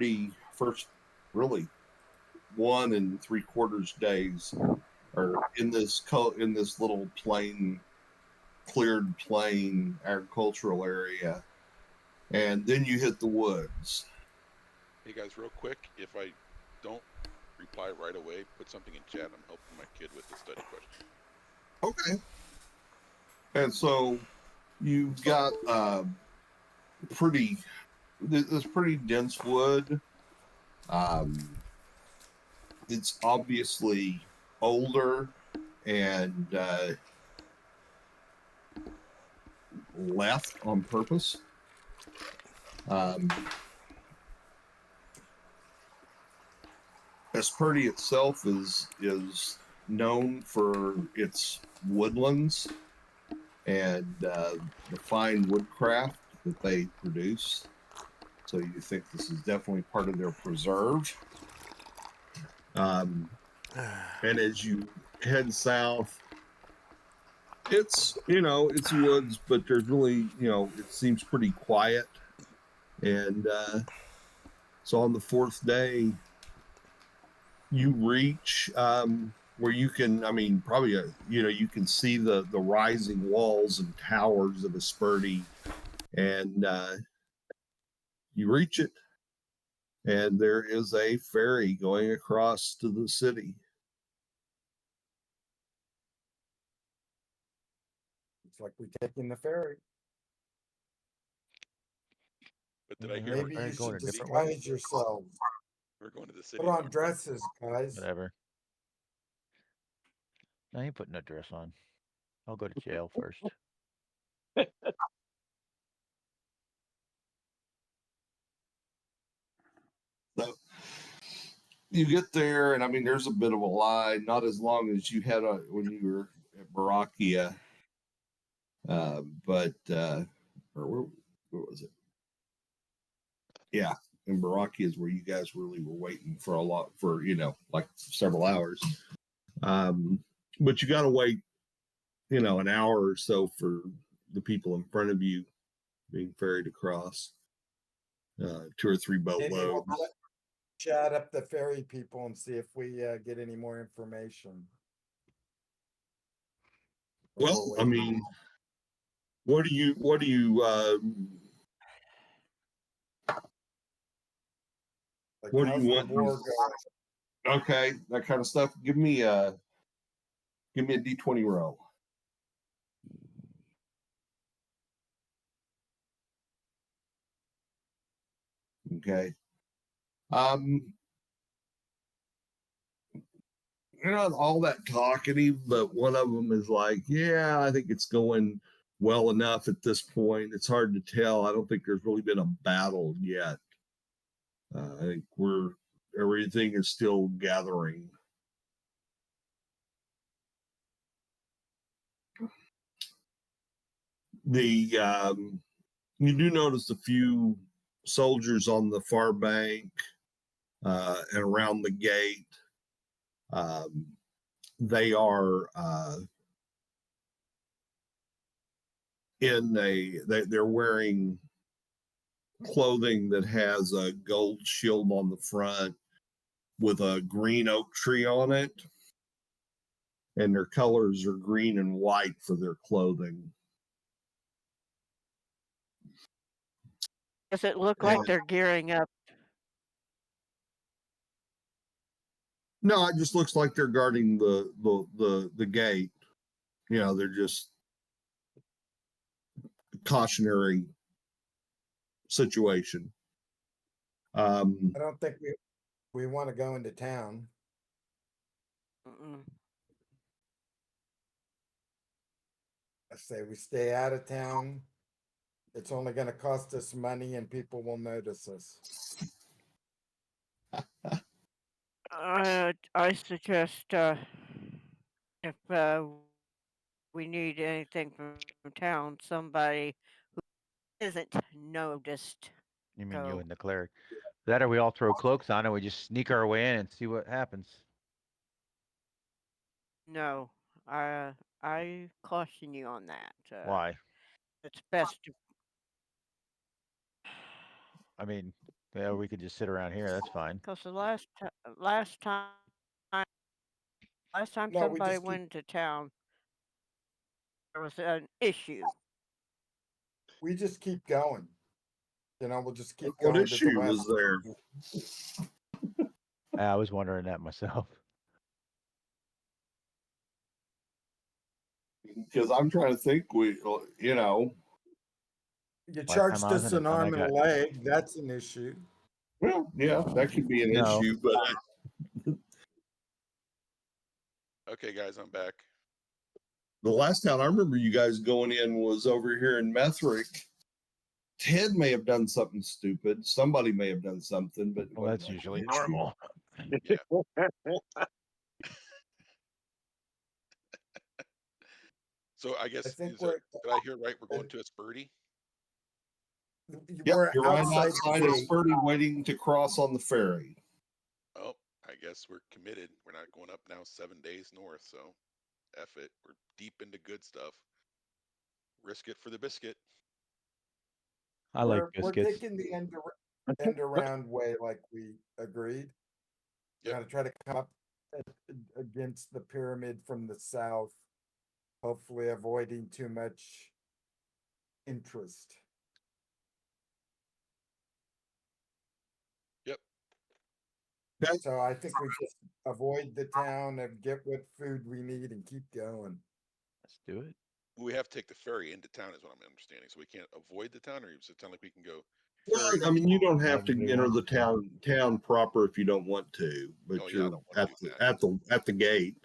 the first really 1 3/4 days are in this little cleared plain agricultural area, and then you hit the woods. Hey guys, real quick, if I don't reply right away, put something in chat. I'm helping my kid with the study question. Okay. And so you've got this pretty dense wood. It's obviously older and left on purpose. Hesperdy itself is known for its woodlands and the fine woodcraft that they produce. So you think this is definitely part of their preserve. And as you head south, it's woods, but there's really it seems pretty quiet. And so on the fourth day, you reach where you can, probably you can see the rising walls and towers of Hesperdy, and you reach it, and there is a ferry going across to the city. It's like we're taking the ferry. But did I hear? Maybe you should disguise yourselves. We're going to the city. Put on dresses, guys. Whatever. I ain't putting a dress on. I'll go to jail first. So you get there, and there's a bit of a line, not as long as you had when you were at Barrakia, but or where was it? Yeah, in Barrakia is where you guys really were waiting for like several hours. But you got to wait, an hour or so for the people in front of you being ferried across. 2 or 3 boatloads. Chat up the ferry people and see if we get any more information. Well, what do you like, what do you want? Okay, that kind of stuff. Give me a D20 roll. Okay. You're not all that talkative, but one of them is like, yeah, I think it's going well enough at this point. It's hard to tell. I don't think there's really been a battle yet. I think everything is still gathering. You do notice a few soldiers on the far bank and around the gate. They are they're wearing clothing that has a gold shield on the front with a green oak tree on it, and their colors are green and white for their clothing. Does it look like they're gearing up? No, it just looks like they're guarding the gate. They're just cautionary situation. I don't think we want to go into town. I say we stay out of town. It's only going to cost us money, and people will notice us. I suggest if we need anything from town, somebody who isn't noticed. You mean you and the cleric? That or we all throw cloaks on and we just sneak our way in and see what happens. No, I caution you on that. Why? It's best to. Yeah, we could just sit around here. That's fine. Cause the last time No, we somebody just keep, went to town, there was an issue. we just keep going. You know, we'll just keep What going to the issue was west. there? I was wondering that myself. Because I'm trying to think. You know, You Last charged time I was us in an town, I arm and a got leg, that's an issue. well, yeah, that could be an No. issue, but Okay, guys, I'm back. the last town I remember you guys going in was over here in Methrick. Ted may have done something stupid. Somebody may have done something, but it well, wasn't that's like usually an issue. normal. So I guess think is we're- did I hear right? We're going to a Spurdy. Yep, We're you're right outside outside the of gate. Spurdy waiting to cross on the ferry. Oh, I guess we're committed. We're not going up now 7 days north, so F it. We're deep into good stuff. Risk it for the biscuit. I like We're biscuits. taking the end around way like we agreed. We're Yep. gonna try to come up against the pyramid from the south, hopefully avoiding too much interest. Yep. So I think we just avoid the town and get what food we need and keep going. Let's do it. We have to take the ferry into town, is what I'm understanding. So we can't avoid the town, or does it sound like we can go Well, ferry? I mean, you don't have to Everybody enter wants the to. town proper if you don't want to, but Oh, yeah, I you're don't wanna do that. at the gate.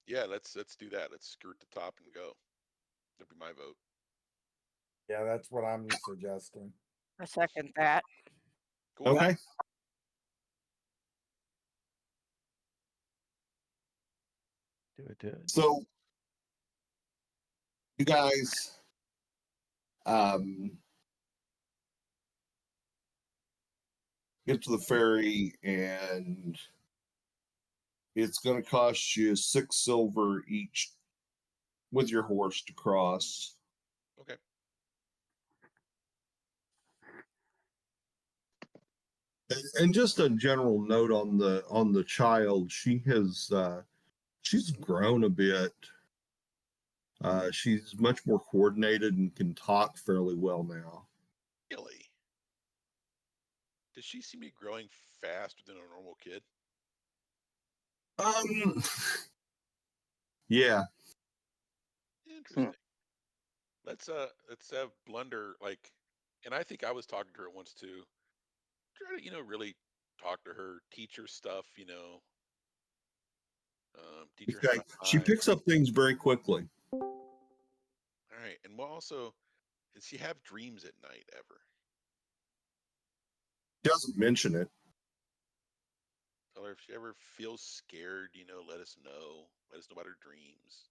Yeah, let's do that. Let's skirt the top and go. That'd be my vote. Yeah, that's what I'm suggesting. I second that. Cool. Okay. Do it. Do it. So you guys get to the ferry and it's going to cost you 6 silver each with your horse to cross. Okay. And just a general note on the child, she has she's grown a bit. She's much more coordinated and can talk fairly well now. Really? Does she seem to be growing faster than a normal kid? Yeah. Interesting. Let's have Blunder and I think I was talking to her once too. Try to, really talk to her, teach her stuff, teach her how Okay. to She hide. picks up things very quickly. All right. And we'll also, does she have dreams at night ever? Doesn't mention it. Tell her if she ever feels scared, let us know. Let us know about her dreams.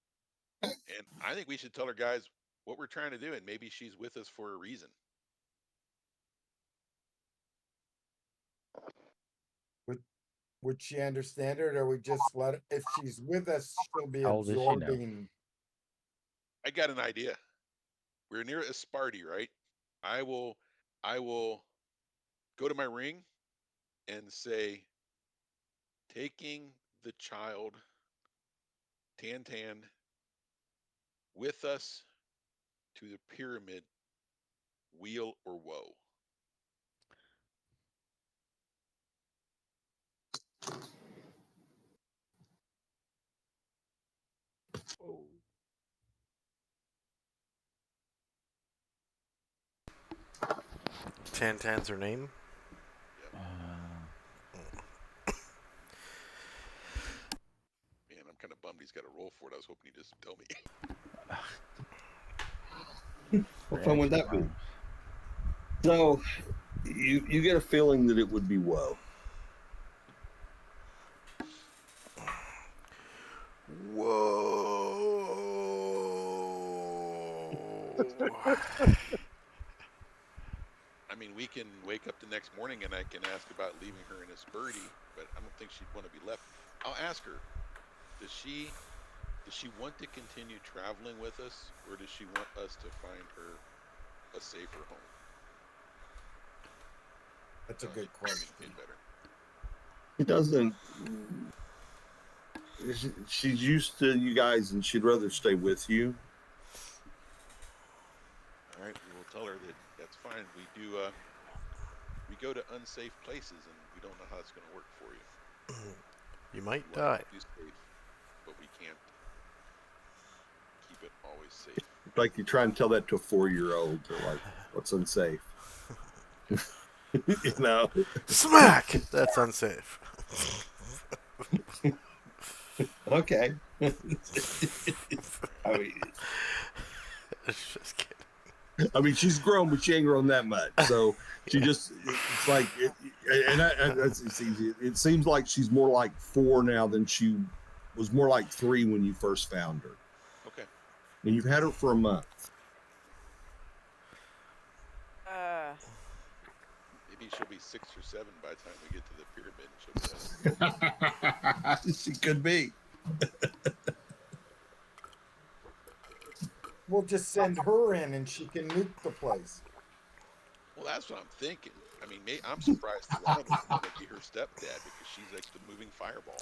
And I think we should tell her guys what we're trying to do, and maybe she's with us for a reason. Would she understand it, or we just let it, if she's with us, she'll be How old is she now? absorbing. I got an idea. We're near Esparti, right? I will go to my ring and say, taking the child Tan with us to the pyramid, wheel or woe. Tantan's her name? Man, I'm kind of bummed he's got to roll for it. I was hoping he'd just tell me. What fun would that be? So you get a feeling that it would be woe. Whoa. I mean, we can wake up the next morning and I can ask about leaving her in Esparti, but I don't think she'd want to be left. I'll ask her. Does she want to continue traveling with us, or does she want us to find her a safer home? That's a No, good she question. communicated better. It doesn't. She's used to you guys, and she'd rather stay with you. All right, we will tell her that that's fine. We do. We go to unsafe places, and we don't know how it's going to work for you. You might We want die. to keep you safe, but we can't keep it always safe. Like you try and tell that to a 4-year-old. They're like, "What's unsafe?" You know. Smack! That's unsafe. Okay. I Just kidding. mean, she's grown, but she ain't grown that much. So she just, it's like, it's easy. It seems like she's more like 4 now than she was more like 3 when you first found her. Okay. And you've had her for a month. Maybe she'll be 6 or 7 by the time we get to the pyramid. And she'll be She could be. We'll just send her in and she can nuke the place. well, that's what I'm thinking. I mean, I'm surprised Ron would want to be her stepdad because she's like the moving fireball.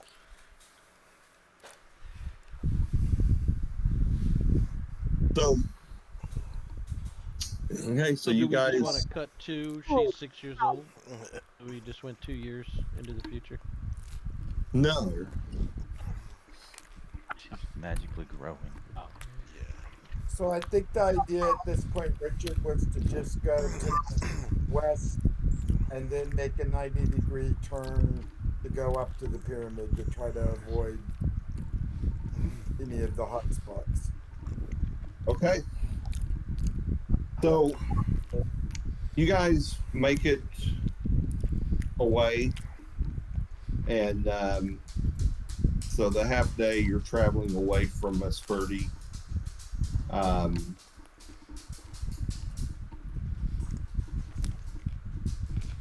So, okay, so you do we guys. just want to cut to she's 6 years old? We just went 2 years into the future. No. She's magically growing. Yeah. So I think the idea at this point, Richard, was to just go to the west and then make a 90-degree turn to go up to the pyramid to try to avoid any of the hot spots. Okay. So you guys make it away, and so the half day you're traveling away from Esperti.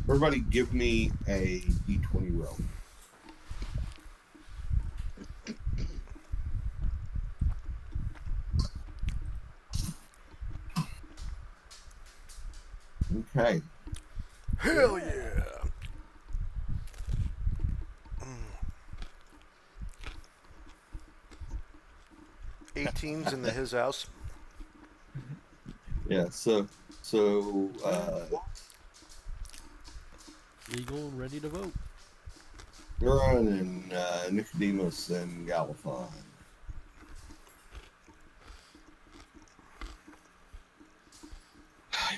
Everybody give me a D20 roll. Okay. Hell yeah! 18's in his house. Yeah, so Legal and ready to vote. Huron and Nicodemus and Galifon.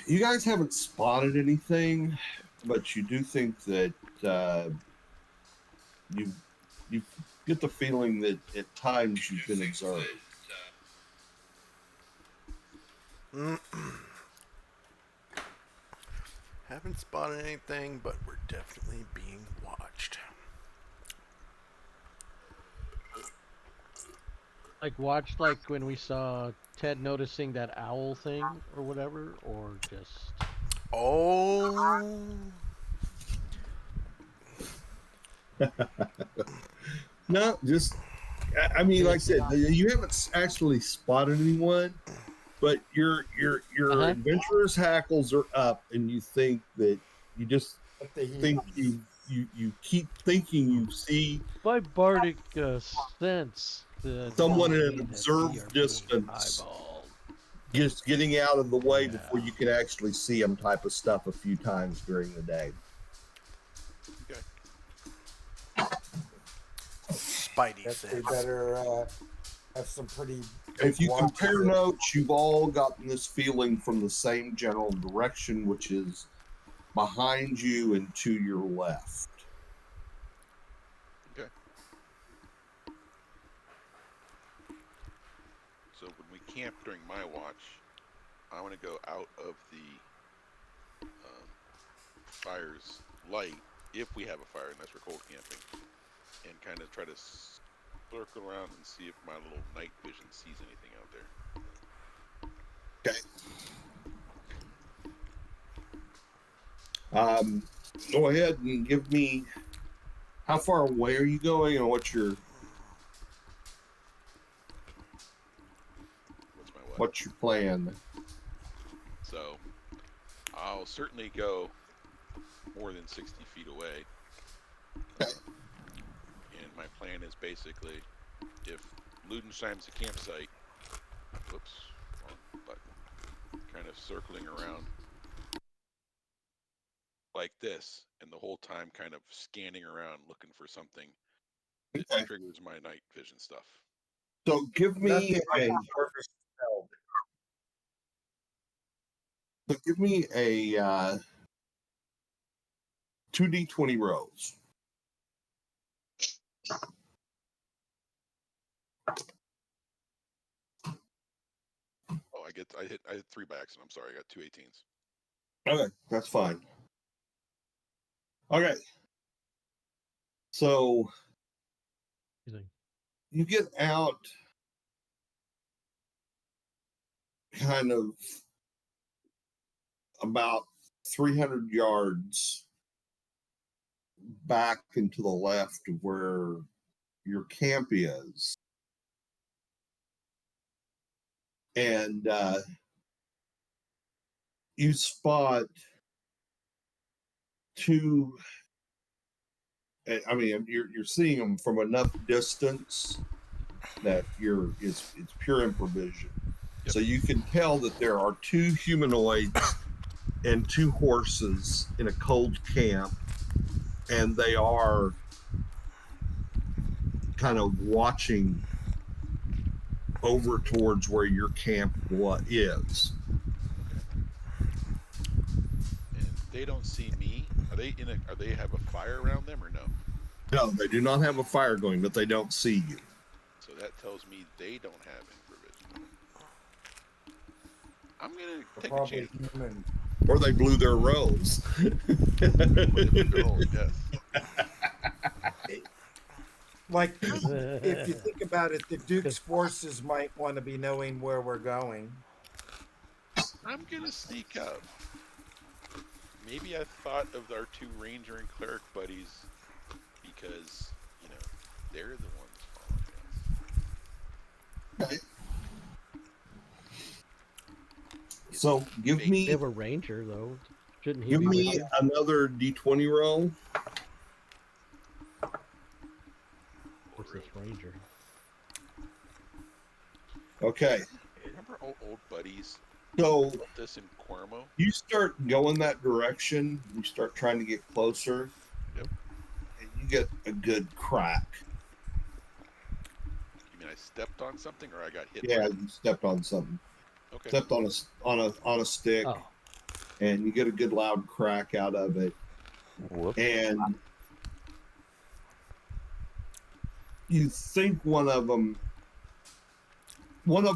You guys haven't spotted anything, but you do think that you get the feeling that at times you've been observed. Haven't spotted anything, but we're definitely being watched. Like watched like when we saw Ted noticing that owl thing or whatever, or just Oh. No, just I mean, like I said, you haven't actually spotted anyone, but your adventurer's hackles are up, and you think that you just But the think you keep thinking you see by bardic sense. someone at an that observed we are being distance eyeballed. just getting out of the way Yeah. before you can actually see them type of stuff a few times during the day. Okay. Spidey Guess we sense. better have some pretty. If big you compare watches. notes, you've all gotten this feeling from the same general direction, which is behind you and to your left. Okay. So when we camp during my watch, I want to go out of the fire's light, if we have a fire, unless we're cold camping, and kind of try to circle around and see if my little night vision sees anything out there. Okay. Go ahead and give me how far away are you going, and what's your What's my what? plan? So I'll certainly go more than 60 feet away. And my plan is basically, if Ludensteim's a campsite, whoops, wrong button, kind of circling around like this, and the whole time kind of scanning around looking for something that Okay. triggers my night vision stuff. So give me Nothing like a a harvest spell. so give me a 2d20 rolls. Oh, I hit 3 by accident. I'm sorry, I got 2 18s. Okay, that's fine. Okay. So Amazing. you get out kind of about 300 yards back and to the left of where your camp is. And you spot two. I mean, you're seeing them from enough distance that it's pure improvision. Yep. So you can tell that there are 2 humanoids and 2 horses in a cold camp, and they are kind of watching over towards where your camp is. And they don't see me. Are they have a fire around them or no? No, they do not have a fire going, but they don't see you. So that tells me they don't have infravision. I'm gonna They're take a probably chance. human. Or they blew their rolls. Yes. Like, if you think about it, the Duke's forces might want to be knowing where we're going. I'm gonna sneak up. Maybe I thought of our 2 ranger and cleric buddies because, you know, they're the ones following us. Okay. So give They me have a ranger though. Shouldn't he give be with me you? another d20 roll. What's this ranger? Okay. Remember old buddies? So This in Cormo? you start going that direction, you start trying to get closer. Yep. And you get a good crack. You mean I stepped on something or I got hit? Yeah, By you stepped on something. Okay. Stepped on a stick, Oh, and you get a good loud crack out of it. Whoops. And you think one of them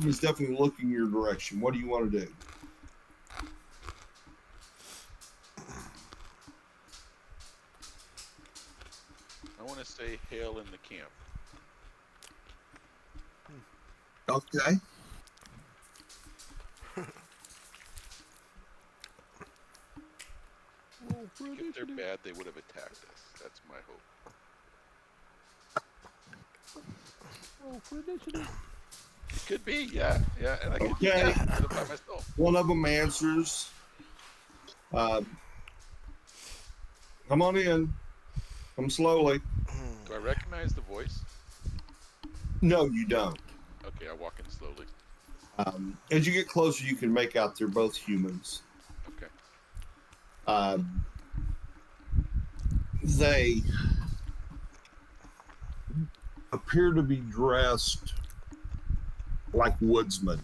is definitely looking your direction. What do you want to do? I want to say hail in the camp. Okay. If they're bad, they would have attacked us. That's my hope. Could be, yeah. And I could Okay. yeah, do it by myself. One of them answers. Come on in. Come slowly. Do I recognize the voice? No, you don't. Okay, I walk in slowly. As you get closer, you can make out they're both humans. Okay. They appear to be dressed like woodsmen.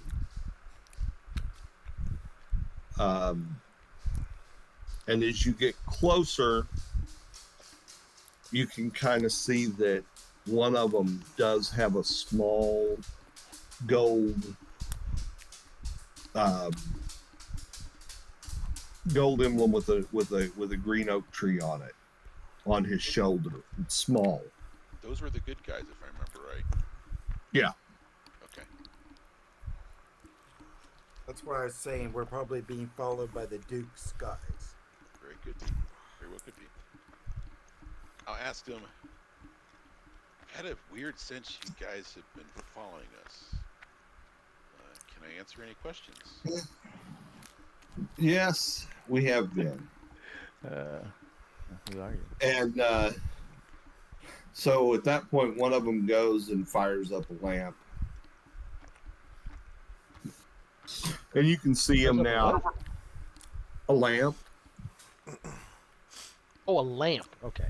And as you get closer, you can kind of see that one of them does have a small gold emblem with a green oak tree on it, on his shoulder. It's small. Those were the good guys, if I remember right. Yeah. Okay. That's why I was saying we're probably being followed by the Duke's guys. Very good. Very well could be. I'll ask them. I've had a weird sense you guys have been following us. Can I answer any questions? Yes, we have been. Who are you? And so at that point, one of them goes and fires up a lamp. And you can see him Fires up a now. what? A lamp. Oh, a lamp. Okay.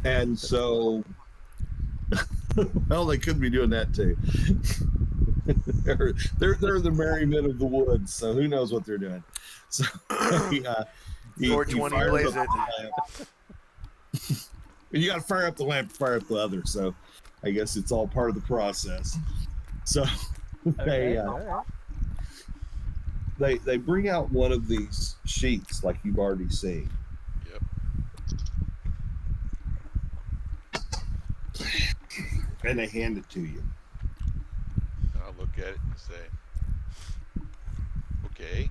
And so, well, they could be doing that too. they're the merry men of the woods, so who knows what they're doing. So he 420 fires blaze up it. the lamp. You got to fire up the lamp to fire up the other. So I guess it's all part of the process. So Okay, all right. they bring out one of these sheets like you've already seen. Yep. And they hand it to you. I'll look at it and say, okay,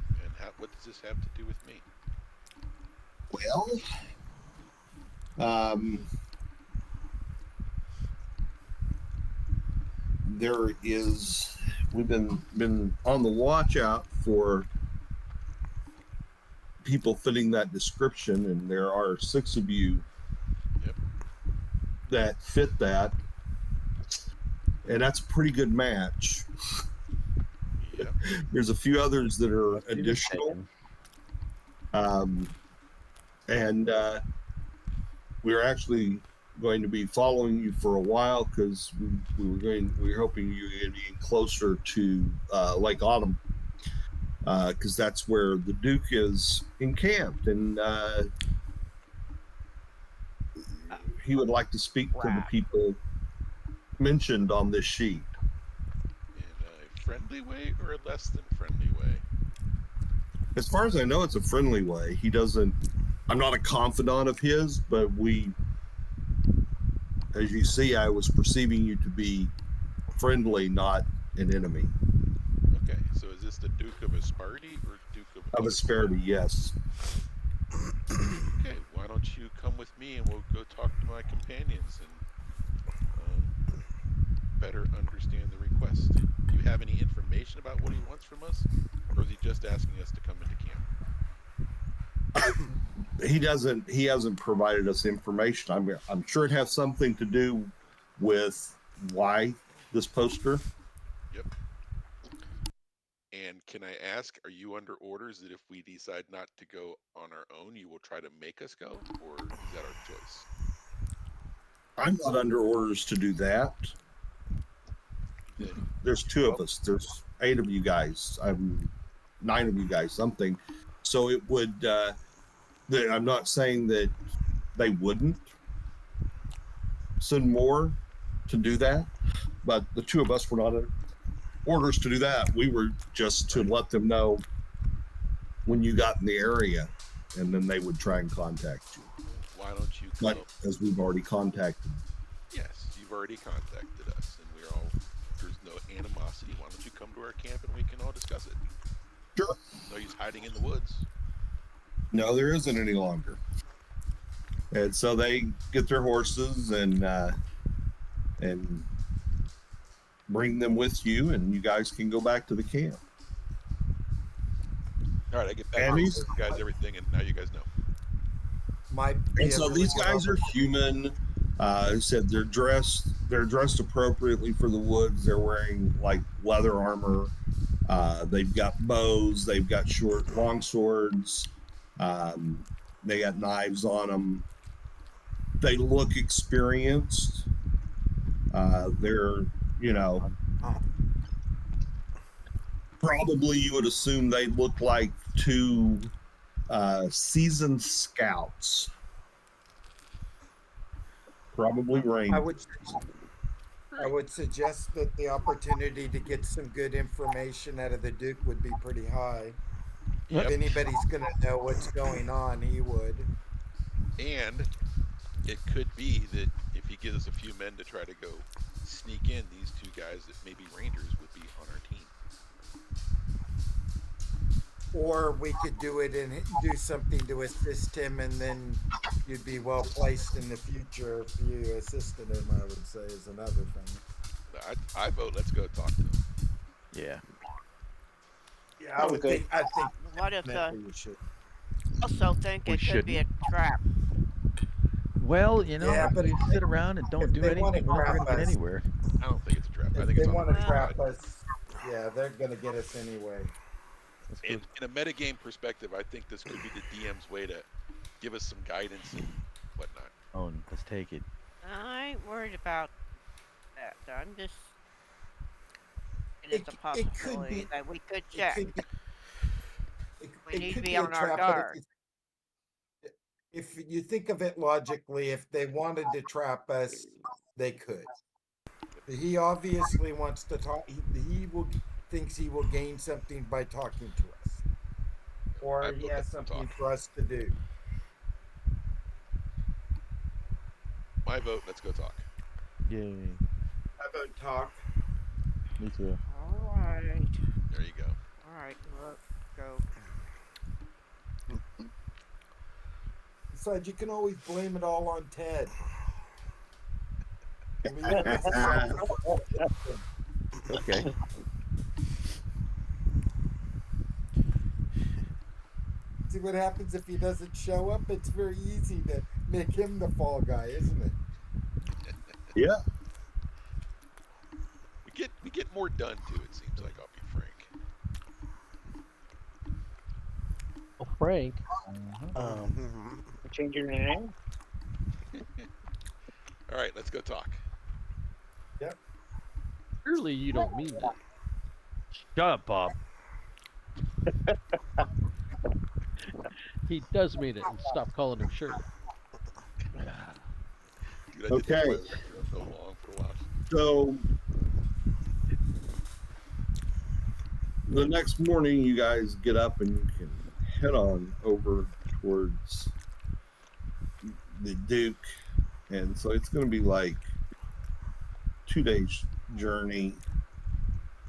and what does this have to do with me? Well, there is. We've been on the watch out for people fitting that description, and there are 6 of you Yep. that fit that, and that's a pretty good match. Yep. There's a few others that are He was additional, taken. and we're actually going to be following you for a while because we were hoping you were going to be closer to Lake Autumn because that's where the Duke is encamped, and he would like to speak to the Right. people mentioned on this sheet. In a friendly way or a less than friendly way? As far as I know, it's a friendly way. He doesn't. I'm not a confidant of his, but as you see, I was perceiving you to be friendly, not an enemy. Okay, so is this the Duke of Asparti or Duke of Asparti, yes. Okay, why don't you come with me and we'll go talk to my companions and better understand the request. Do you have any information about what he wants from us, or is he just asking us to come into camp? He hasn't provided us information. I'm sure it has something to do with why this poster. Yep. And can I ask, are you under orders that if we decide not to go on our own, you will try to make us go, or is that our choice? I'm not under orders to do that. Then, There's 2 of us. There's 8 of you guys. I'm 9 of you guys, something. So it would. I'm not saying that they wouldn't send more to do that, but the 2 of us were not orders to do that. We were just to let them know when you got in the area, and then they would try and contact you. why don't you But come? as we've already contacted. Yes, you've already contacted us, and there's no animosity. Why don't you come to our camp and we can all discuss it? Sure. No use hiding in the woods. No, there isn't any longer. And so they get their horses and bring them with you, and you guys can go back to the camp. All right, I get back And to these- you guys everything, and now you guys know. Might be And a so really these good guys are human. I said they're dressed appropriately for the woods. They're wearing like leather armor. They've got bows. They've got long swords. They got knives on them. They look experienced. They're, probably you would assume they look like 2 seasoned scouts. Probably range. I would suggest that the opportunity to get some good information out of the Duke would be pretty high. Yep. If anybody's gonna know what's going on, he would. And it could be that if he gives us a few men to try to go sneak in, these 2 guys that may be rangers would be on our team. Or we could do it and do something to assist him, and then you'd be well placed in the future if you assisted him, I would say, is another thing. I vote let's go talk to him. Yeah. Yeah, I think What if maybe we should. also think We it could be a trap. Well, Yeah, if but we sit around and don't if do they wanna anything, we're never trap gonna get us- anywhere. I don't think it's a trap. I If think they it's on want to purpose. trap us, yeah, they're gonna get us anyway. Let's go. In a metagame perspective, I think this could be the DM's way to give us some guidance and whatnot. Let's take it. I ain't worried about that. I'm just. It It's a c- it could possibility be- that we could It check. could be. We It need to could be be a on our trap, guard. but if you think of it logically, if they wanted to trap us, they could. He obviously wants to talk. Thinks he will gain something by talking to us, or I he vote has let's go something talk. for us to do. My vote. Let's go talk. Yay. How about talk? Me too. All right. There you go. All right. Let's go. Besides, you can always blame it all on Ted. Okay. See what happens if he doesn't show up? It's very easy to make him the fall guy, isn't it? Yeah. We get more done too. It seems like, I'll be frank. Oh, Frank. Changing your name? All right, let's go talk. Surely you don't mean that. Shut up, Bob. He does mean it, and stop calling him Shirley. Dude, I did Okay. this for so long for a while. So the next morning, you guys get up and you can head on over towards the Duke, and so it's going to be like 2 days journey,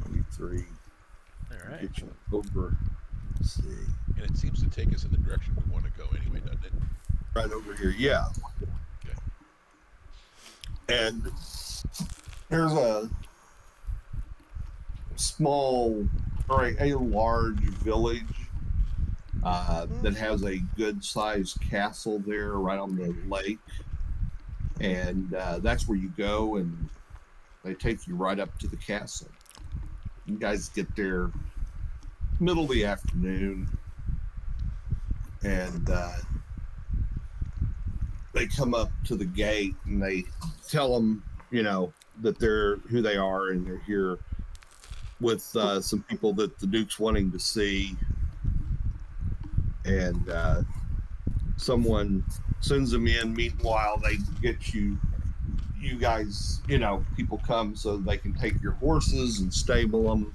maybe 3. All right. Get you over. Let's see, And it seems to take us in the direction we want to go anyway, doesn't it? right over here. Yeah. Okay. And there's a small or a large village that has a good sized castle there right on the lake. And that's where you go, and they take you right up to the castle. You guys get there middle of the afternoon, and they come up to the gate and they tell them, that they're who they are, and they're here with some people that the Duke's wanting to see. And someone sends them in. Meanwhile, they get you guys, people come so they can take your horses and stable them,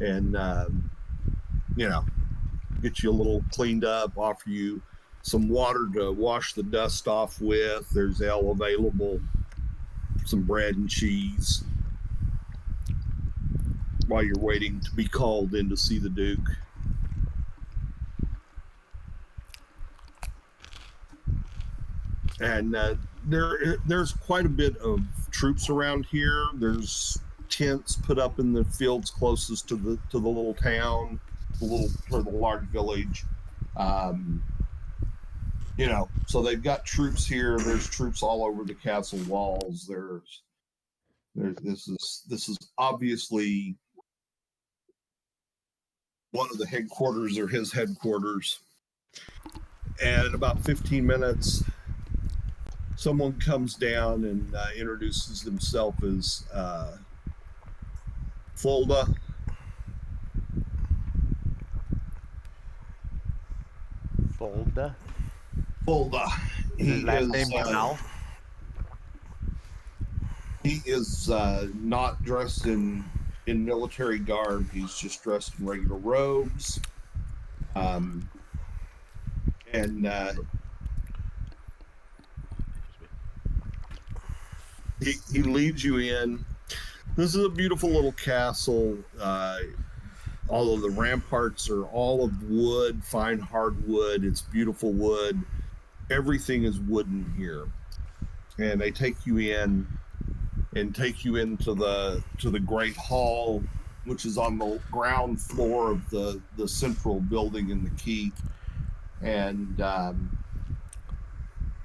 and get you a little cleaned up, offer you some water to wash the dust off with. There's ale available, some bread and cheese while you're waiting to be called in to see the Duke. And there's quite a bit of troops around here. There's tents put up in the fields closest to the little town, the large village. So they've got troops here. There's troops all over the castle walls. This is obviously one of the headquarters, or his headquarters. And in about 15 minutes, someone comes down and introduces himself as Folda. Folda. Folda. His last name now. He is not dressed in military garb. He's just dressed in regular robes. And he leads you in. This is a beautiful little castle. All of the ramparts are all of wood, fine hardwood. It's beautiful wood. Everything is wooden here. And they take you in and take you into the great hall, which is on the ground floor of the central building in the keep. and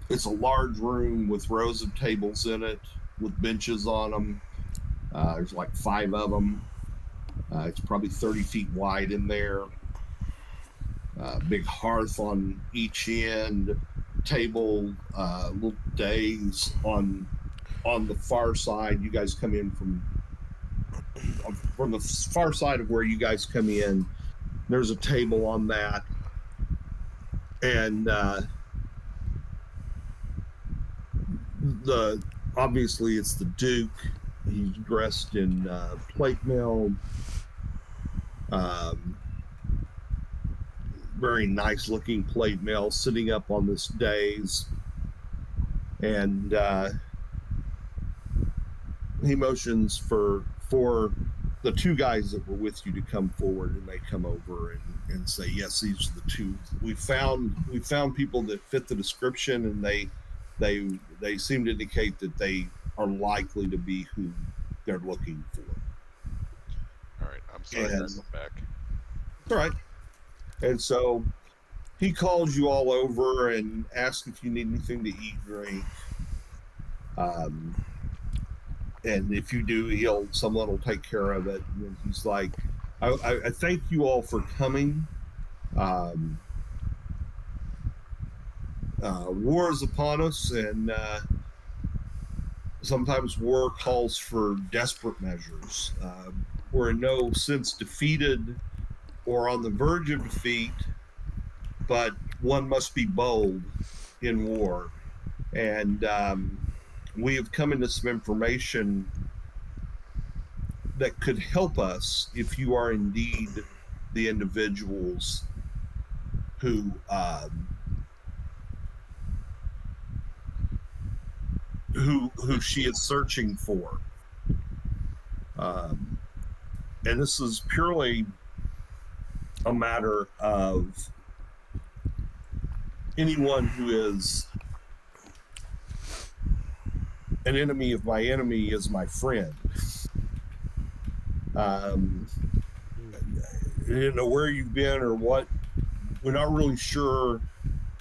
it's a large room with rows of tables in it with benches on them. There's like 5 of them. It's probably 30 feet wide in there. Big hearth on each end, table, little days on the far side. You guys come in from the far side of where you guys come in. There's a table on that, and obviously it's the Duke. He's dressed in plate mail. Very nice looking plate mail sitting up on this dais, and he motions for the 2 guys that were with you to come forward, and they come over and say, yes, these are the 2. We found people that fit the description, and they seem to indicate that they are likely to be who they're looking for. All right, I'm sorry to go back. All right. And so he calls you all over and asks if you need anything to eat, drink. And if you do, someone will take care of it. And he's like, I thank you all for coming. War is upon us, and sometimes war calls for desperate measures. We're in no sense defeated or on the verge of defeat, but one must be bold in war. And we have come into some information that could help us if you are indeed the individuals who she is searching for. And this is purely a matter of anyone who is an enemy of my enemy is my friend. I didn't know where you've been or what. We're not really sure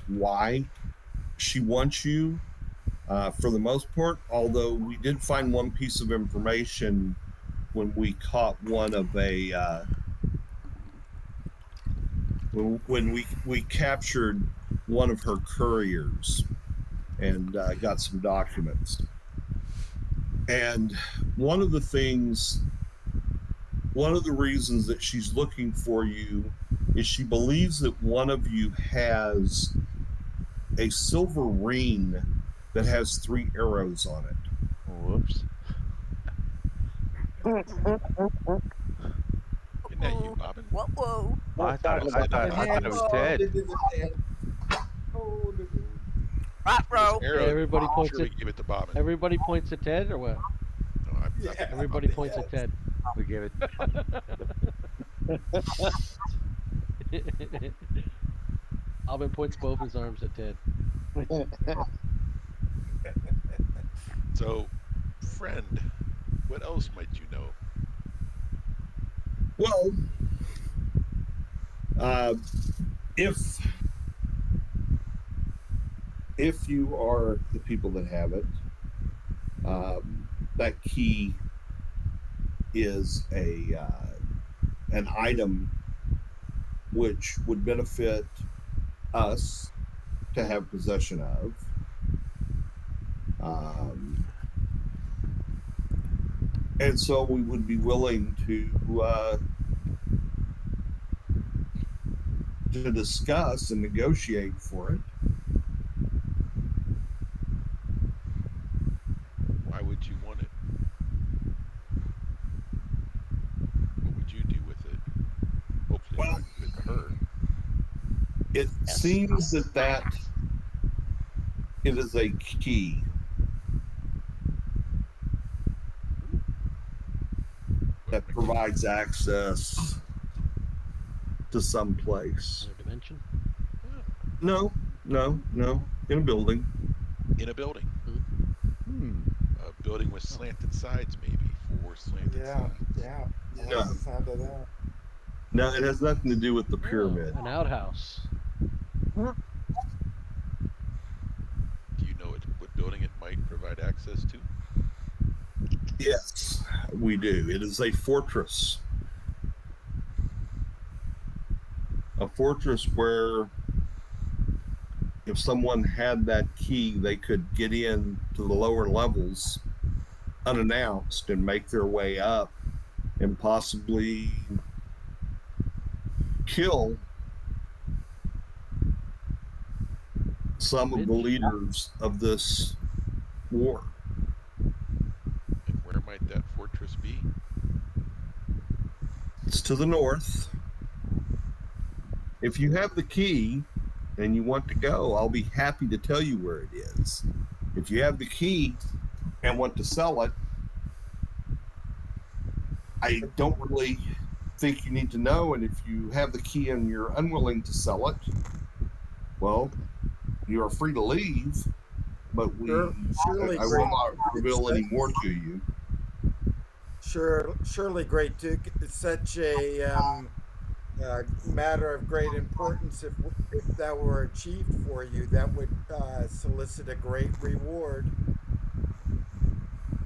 why she wants you, for the most part, although we did find one piece of information when we caught one of when we captured one of her couriers and got some documents. And one of the reasons that she's looking for you is she believes that one of you has a silver ring that has 3 arrows on it. Whoops. Isn't that you, Bobbin? Whoa. I thought it was Ted. Bro. Arrow, Everybody I'm points sure we it- give it to Bobbin. Everybody points at Ted, or what? No, I think Everybody points at Ted. We gave it. Alvin points both his arms at Ted. So, friend, what else might you know? Well, if you are the people that have it, that key is an item which would benefit us to have possession of. And so we would be willing to discuss and negotiate for it. Why would you want it? What would you do with it? Hopefully Well, not give it to her. It seems that it is a key. That provides access to some place. Another dimension. No, in a building. In a building. Hmm. A building with slanted sides, maybe. 4 slanted Yeah, sides. yeah. I like Yeah. the sound of that. No, it has nothing to do with the Oh, pyramid. an outhouse. Do you know what building it might provide access to? Yes, we do. It is a fortress. A fortress where if someone had that key, they could get in to the lower levels unannounced and make their way up and possibly kill some of the leaders of this war. And where might that fortress be? It's to the north. If you have the key and you want to go, I'll be happy to tell you where it is. If you have the key and want to sell it, I don't really think you need to know. And if you have the key and you're unwilling to sell it, well, you are free to leave. But Surely I will Great not Duke, reveal any more to you. surely Great Duke, it's such a matter of great importance. If that were achieved for you, that would solicit a great reward.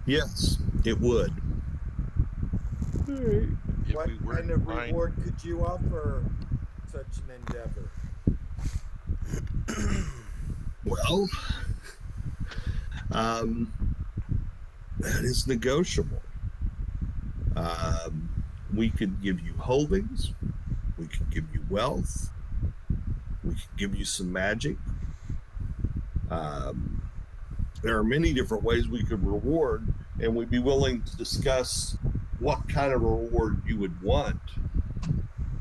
Yes, it would. If What we were kind of inclined- reward could you offer such an endeavor? Well, that is negotiable. We could give you holdings. We could give you wealth. We could give you some magic. There are many different ways we could reward, and we'd be willing to discuss what kind of reward you would want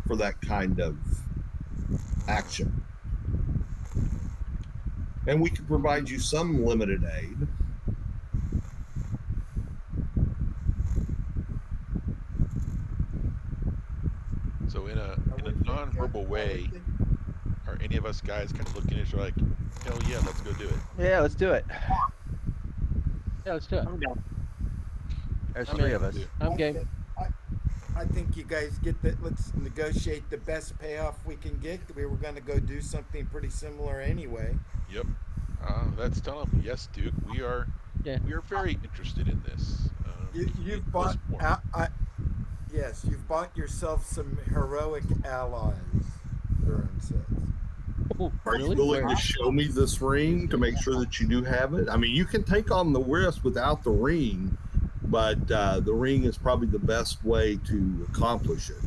for that kind of action. And we could provide you some limited aid. So in a non-verbal way, are any of us guys kind of looking at each other like, hell yeah, let's go do it? Yeah, let's do it. Yeah, let's do it. I'm down. There's I'm three in. of us. I'm game. I think you guys get that. Let's negotiate the best payoff we can get. We were going to go do something pretty similar anyway. Yep. That's telling them, yes, Duke, we are very interested in this. You've bought, yes, you've bought yourself some heroic allies, Duran says. Oh, Are really? you willing Where? to show me this ring to make sure that you do have it? I mean, you can take on the risk without the ring, but the ring is probably the best way to accomplish it.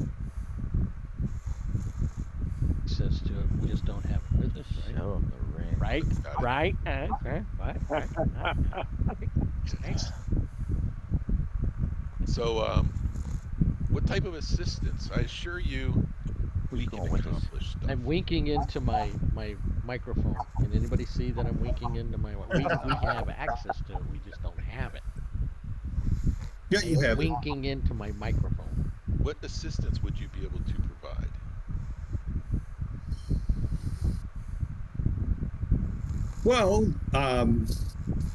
Access to it. We just don't have it with us, right? Show 'em the ring. Right? Got it. Right? Right? So, what type of assistance? I assure you, we can going with this? accomplish stuff. I'm winking into my microphone. Can anybody see that I'm winking into my? We have access to it. We just don't have it. Yeah, you have it. Winking into my microphone. What assistance would you be able to provide? Well,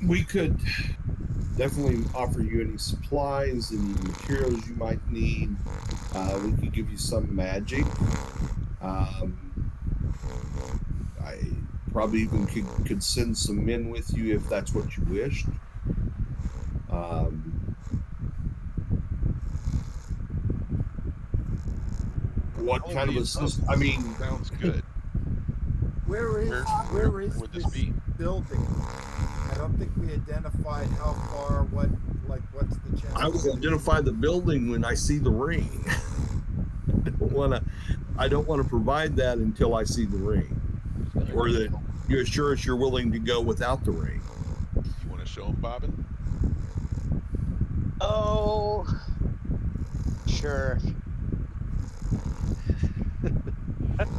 we could definitely offer you any supplies, any materials you might need. We could give you some magic. I probably even could send some men with you if that's what you wished. What All kind of the assistance? above I mean, sounds good. Where is Where this would this be? building? I don't think we identified how far. What's the chance? I will identify the building when I see the ring. I don't want to provide that until I see the ring, or that you assure us you're willing to go without the ring. You want to show them, Bobbin? Oh, sure.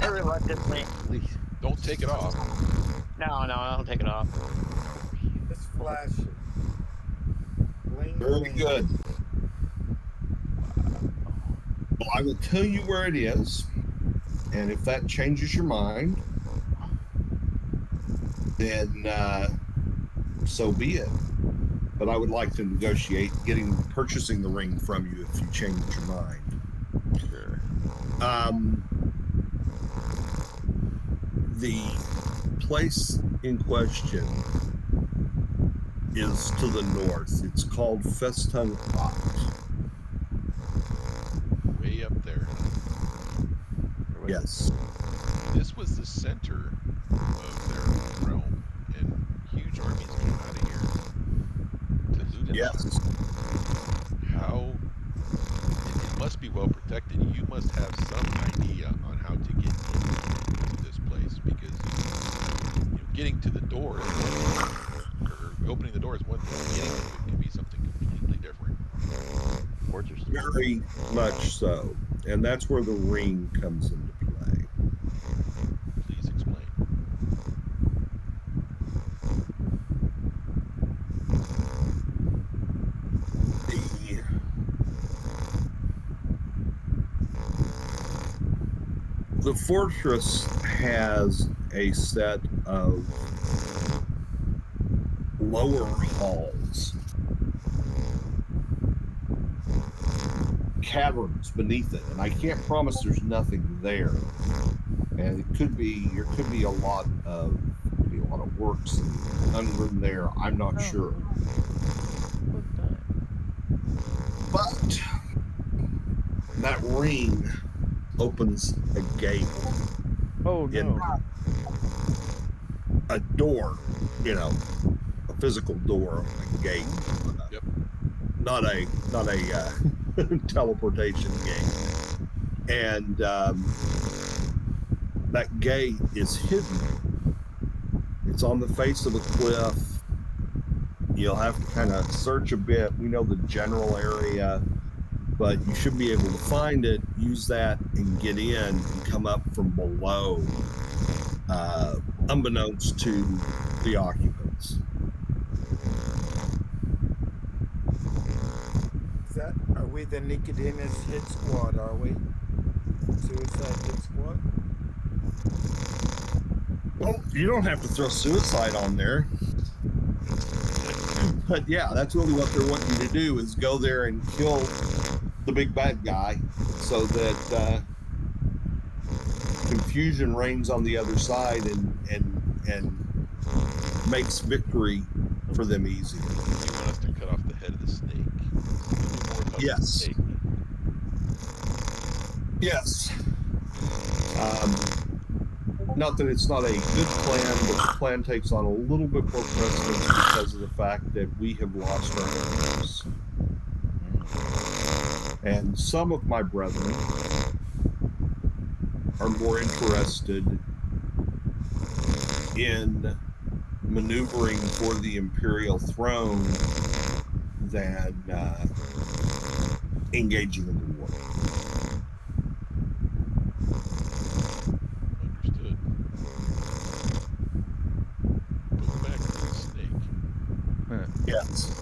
Reluctantly. Please. Don't take it off. No, I don't take it off. It's flashing. Bling, Very bling. good. Well, I will tell you where it is, and if that changes your mind, then so be it. But I would like to negotiate purchasing the ring from you if you change your mind. Sure. The place in question is to the north. It's called Festung Pot. Way up there. Where was it? Yes. This was the center of their realm, and huge armies came out of here to loot it. Yes. How it must be well protected. You must have some idea on how to get into this place, because getting to the door is one thing, or opening the door is one thing. Getting to it can be something completely different. Fortress. Very much so. And that's where the ring comes into play. Please explain. The fortress has a set of lower halls, caverns beneath it, and I can't promise there's nothing there. And there could be a lot of works and unroom there. I'm not sure, Good time. but that ring opens a gate Oh in no. a door, a physical door, a gate. Yep. Not a teleportation gate. And that gate is hidden. It's on the face of a cliff. You'll have to kind of search a bit. We know the general area, but you should be able to find it, use that, and get in and come up from below, unbeknownst to the occupants. Are we the Nicodemus hit squad, are we? Suicide hit squad? Well, you don't have to throw suicide on there. But yeah, that's really what they're wanting you to do, is go there and kill the big bad guy so that confusion reigns on the other side and makes victory for them easy. You want us to cut off the head of the snake. Tell me more about the Yes. snake. Yes. Not that it's not a good plan, but the plan takes on a little bit more precedence because of the fact that we have lost our enemies. And some of my brethren are more interested in maneuvering for the imperial throne than engaging in the war. Understood. Go back to the snake. Yes.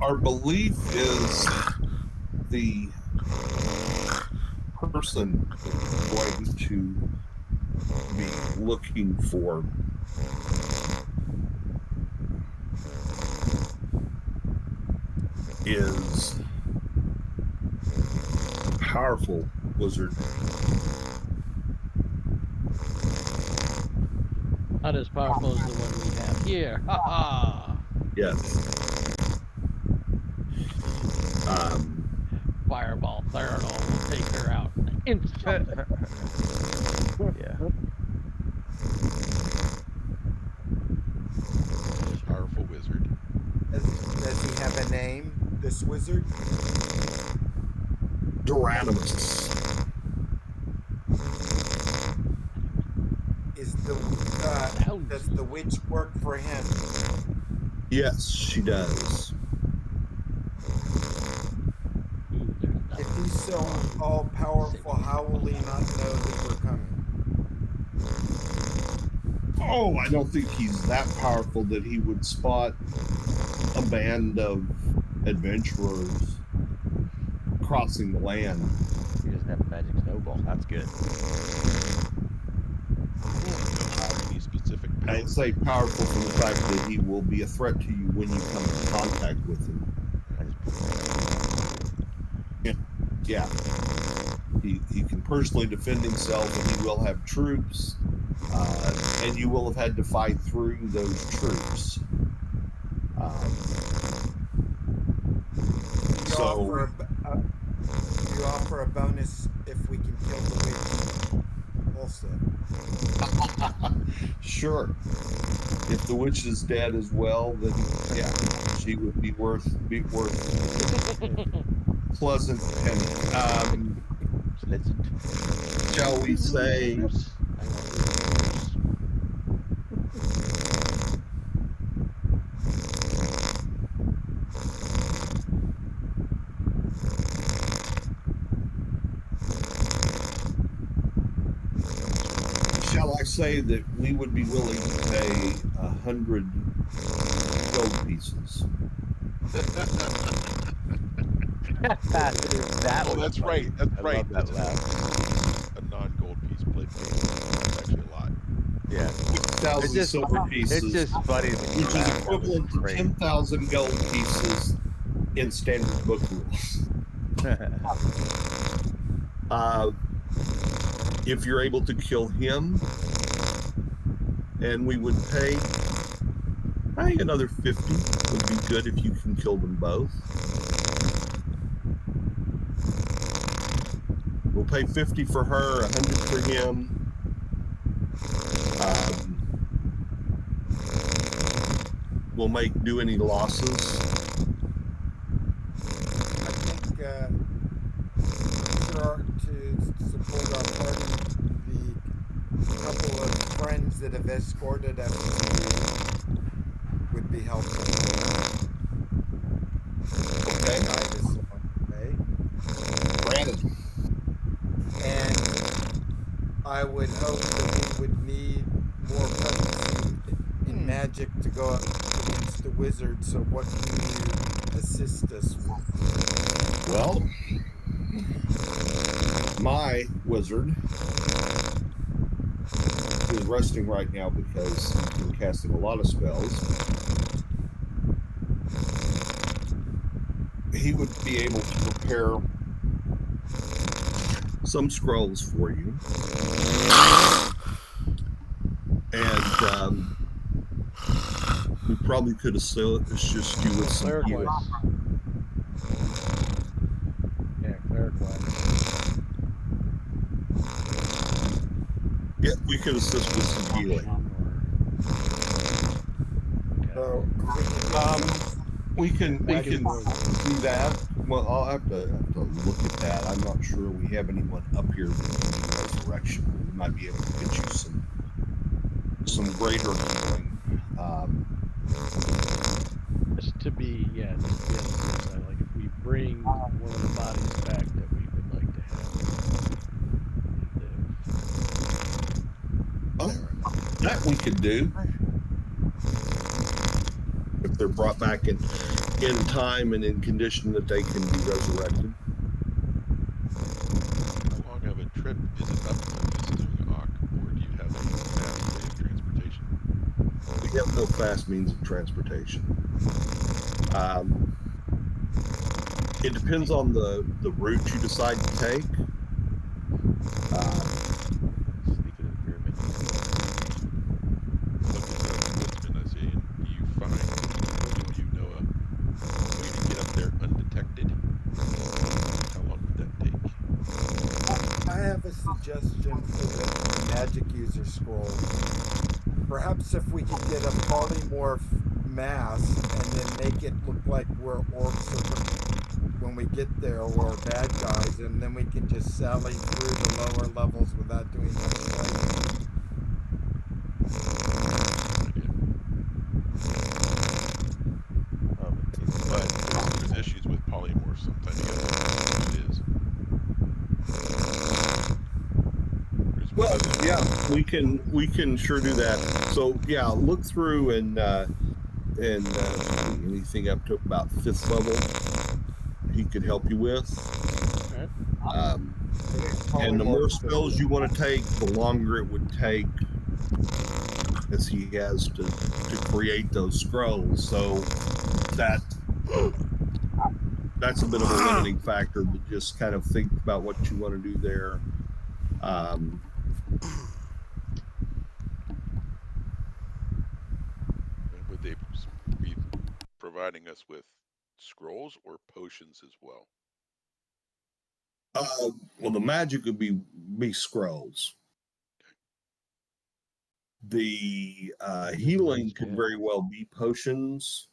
Our belief is the person going to be looking for is a powerful wizard. Not as powerful as the one we have here. Ha ha! Yes. Fireball, Theranol will take her out instantly. Yeah. Powerful wizard. Does he have a name, this wizard? Duranimus. Does the witch work for him? Yes, she does. If he's so all powerful, how will he not know that we're coming? Oh, I don't think he's that powerful that he would spot a band of adventurers crossing the land. He doesn't have a magic snowball. That's good. Any specific I'd powers? say powerful from the fact that he will be a threat to you when you come in contact with him. I Yeah. He can personally defend himself, and he will have troops, and you will have had to fight through those troops. You So you offer a bonus if we can kill the witch. Also, sure, if the witch is dead as well, then yeah, she would be worth pleasant penny. Pleasant. Shall we say? I want losers. Shall I say that we would be willing to pay 100 gold pieces? That Oh, was that's funny. right. That's I right. love that laugh. A non-gold piece plate. That's actually a lot. Yeah. 6,000 just- silver pieces, It's just funny. that you which is laugh. That was equivalent to great. 10,000 gold pieces in standard book rules. If you're able to kill him, and we would pay, I think another 50 would be good if you can kill them both. We'll pay 50 for her, 100 for him. We'll do any losses. I think to support our party, the couple of friends that have escorted us would be helpful. Okay. Guide us along the way. Granted. And I would hope that we would need more potency in magic to go up against the wizard. So what can you assist us with? Well, my wizard is resting right now because he's been casting a lot of spells. He would be able to prepare some scrolls for you. And we probably could assist you with some Cleric healing. wise. Yeah, cleric wise. Yeah, we could assist with some healing. So We can Magic do that. Well, I'll have to look at that. I'm not sure we have anyone up here that can do resurrection. We might be able to get you some greater healing. Just to be, just to be on the safe side, like if we bring one of the bodies back that we would like to have live. Oh, that we could do. If they're brought back in time and in condition that they can be resurrected. How long of a trip is it up to visiting Ock, or do you have a fast way of transportation? We have no fast means of transportation. It depends on the route you decide to take. Sneak into the pyramid. Look at the woodsman I see, and do you know a way to get up there undetected? How long would that take? I have a suggestion for the magic user scroll. Perhaps if we could get a polymorph mask and then make it look like we're orcs when we get there, or bad guys, and then we can just sally through the lower levels without doing much fighting. But there's issues with polymorphs sometimes. You gotta know what it is. There's one Well, other- yeah, we can sure do that. So yeah, look through and anything up to about 5th level, he could help you with. And the more spells you want to take, the longer it would take, as he has to create those scrolls. So that that's a bit of a limiting factor, but just kind of think about what you want to do there. And would they be providing us with scrolls or potions as well? Well, the magic would be scrolls. The healing could Yeah. very well be potions.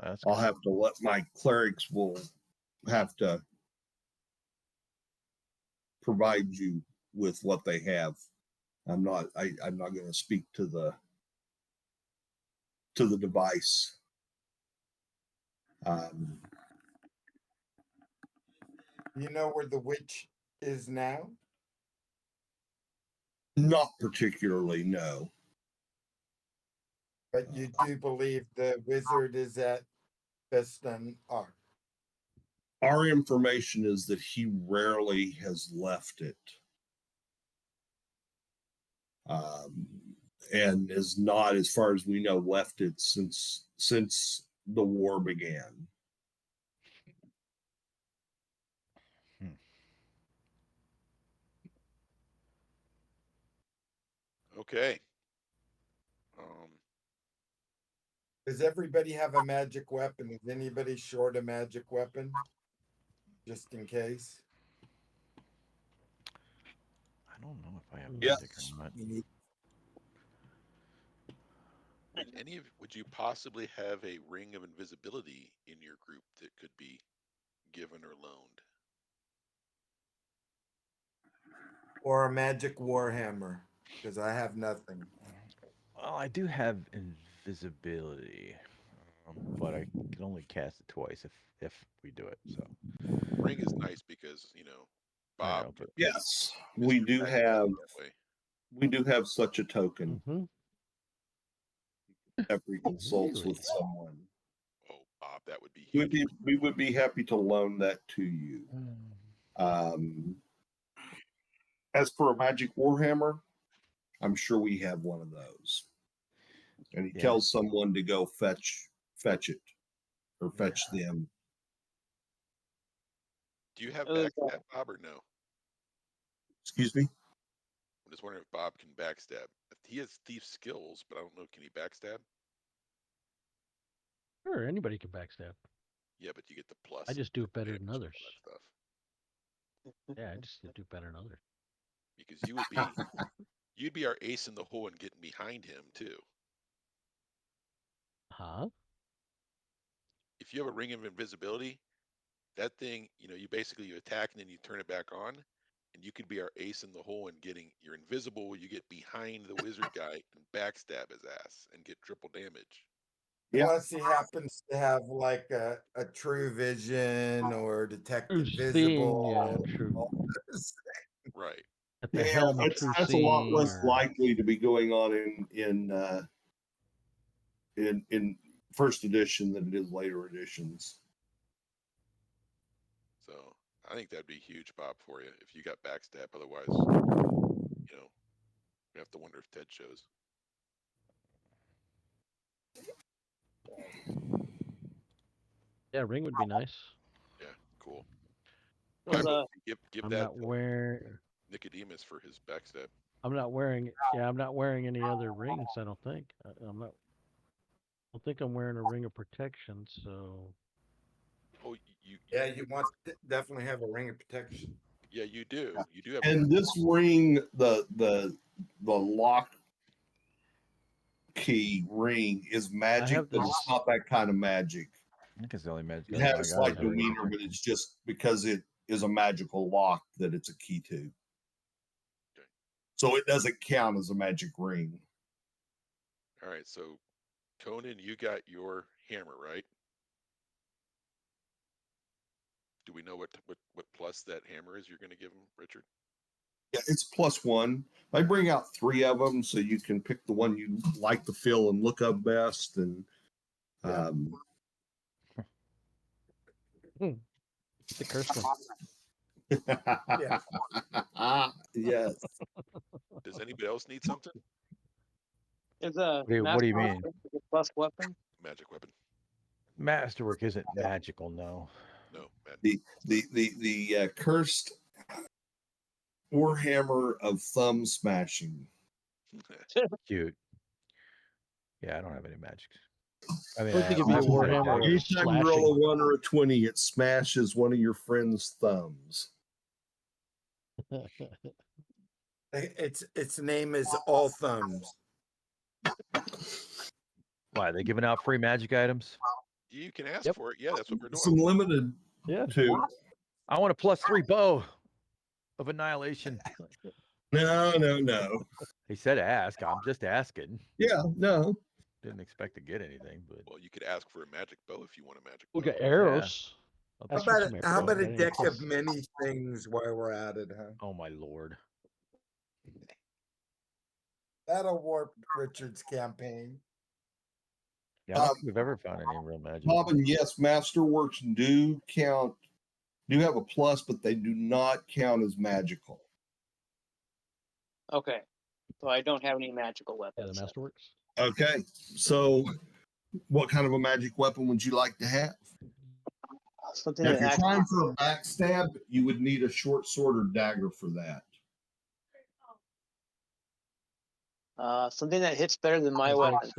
That's I'll good. have to let my clerics will have to provide you with what they have. I'm not going to speak to the device. You know where the witch is now? Not particularly, no. But you do believe the wizard is at Feston Ark. Our information is that he rarely has left it. And is not, as far as we know, left it since the war began. Okay. Does everybody have a magic weapon? Is anybody short a magic weapon? Just in case. I don't know if I have Yes. magic or not. Would you possibly have a ring of invisibility in your group that could be given or loaned? Or a magic warhammer, because I have nothing. Well, I do have invisibility, but I can only cast it twice if we do it. So Ring is nice because I Bob. know, but Yes, Mr. we do Backstab have that way. such a token. Mm-hmm. Every consults Really? with someone. Oh, Bob, that would be huge. We would be happy to loan that to you. As for a magic warhammer, I'm sure we have one of those. And he tells someone to go fetch it or fetch them. Do you have backstab, Bob, or no? Excuse me? I'm just wondering if Bob can backstab. He has thief skills, but I don't know, can he backstab? Sure, anybody can backstab. Yeah, but you get the plus. I just do it better damage than and all others. that stuff. Yeah, I just do better than others. Because you'd be our ace in the hole and getting behind him too. Huh? If you have a ring of invisibility, that thing, you attack and then you turn it back on, and you could be our ace in the hole and you're invisible, you get behind the wizard guy and backstab his ass and get triple damage. Yeah. Plus, he happens to have like a true vision or detect invisible. Yeah, true. Right. At the helm of true that's a lot seeing less or- likely to be going on in first edition than it is later editions. So I think that'd be huge, Bob, for you if you got backstab. Otherwise, we have to wonder if Ted shows. Yeah, ring would be nice. Yeah, cool. Was, Give I'm that not wearing. Nicodemus for his backstab. I'm not wearing. Yeah, I'm not wearing any other rings. I don't think. I'm not. I don't think I'm wearing a ring of protection. So. Oh, you You want definitely have a ring of protection. Yeah, you do. You do have. And this ring, the lock key ring is magic, but it's not that kind of magic. I think it's the only magic. It has like demeanor, but it's just because it is a magical lock that it's a key to. Okay. So it doesn't count as a magic ring. All right, so Conan, you got your hammer, right? Do we know what plus that hammer is you're going to give him, Richard? Yeah, it's +1. I bring out 3 of them so you can pick the one you like to feel and look up best. And The cursed one. Yes. Does anybody else need something? Is a What do you mean? plus weapon? Magic weapon. Masterwork isn't magical, no. No, Matt. The cursed Warhammer of thumb smashing. Cute. Yeah, I don't have any magic. I mean, Don't I think have it'd be a magic Warhammer daggers. Anytime you roll slashing. a 1 or a 20, it smashes one of your friend's thumbs. Its name is All Thumbs. Why, they giving out free magic items? You can ask Yep. for it. Yeah, that's what we're It's doing. unlimited Yeah. too. I want a +3 bow of annihilation. No. He said ask. I'm just asking. Yeah, no. Didn't expect to get anything, but Well, you could ask for a magic bow if you want a magic Look bow. at arrows. I'll That's How for about, some how arrows. about a That ain't deck of plus- many things while we're at it, huh? oh my lord. That'll warp Richard's campaign. Yeah, I don't think we've ever found any real magic. Bob, and yes, Masterworks do have a plus, but they do not count as magical. Okay. So I don't have any magical Yeah, the weapons. Masterworks. Okay, so what kind of a magic weapon would you like to have? Something Now, if that you're actually, trying for a backstab, you would need a short sword or dagger for that. something that hits better than my Sounds like weapon.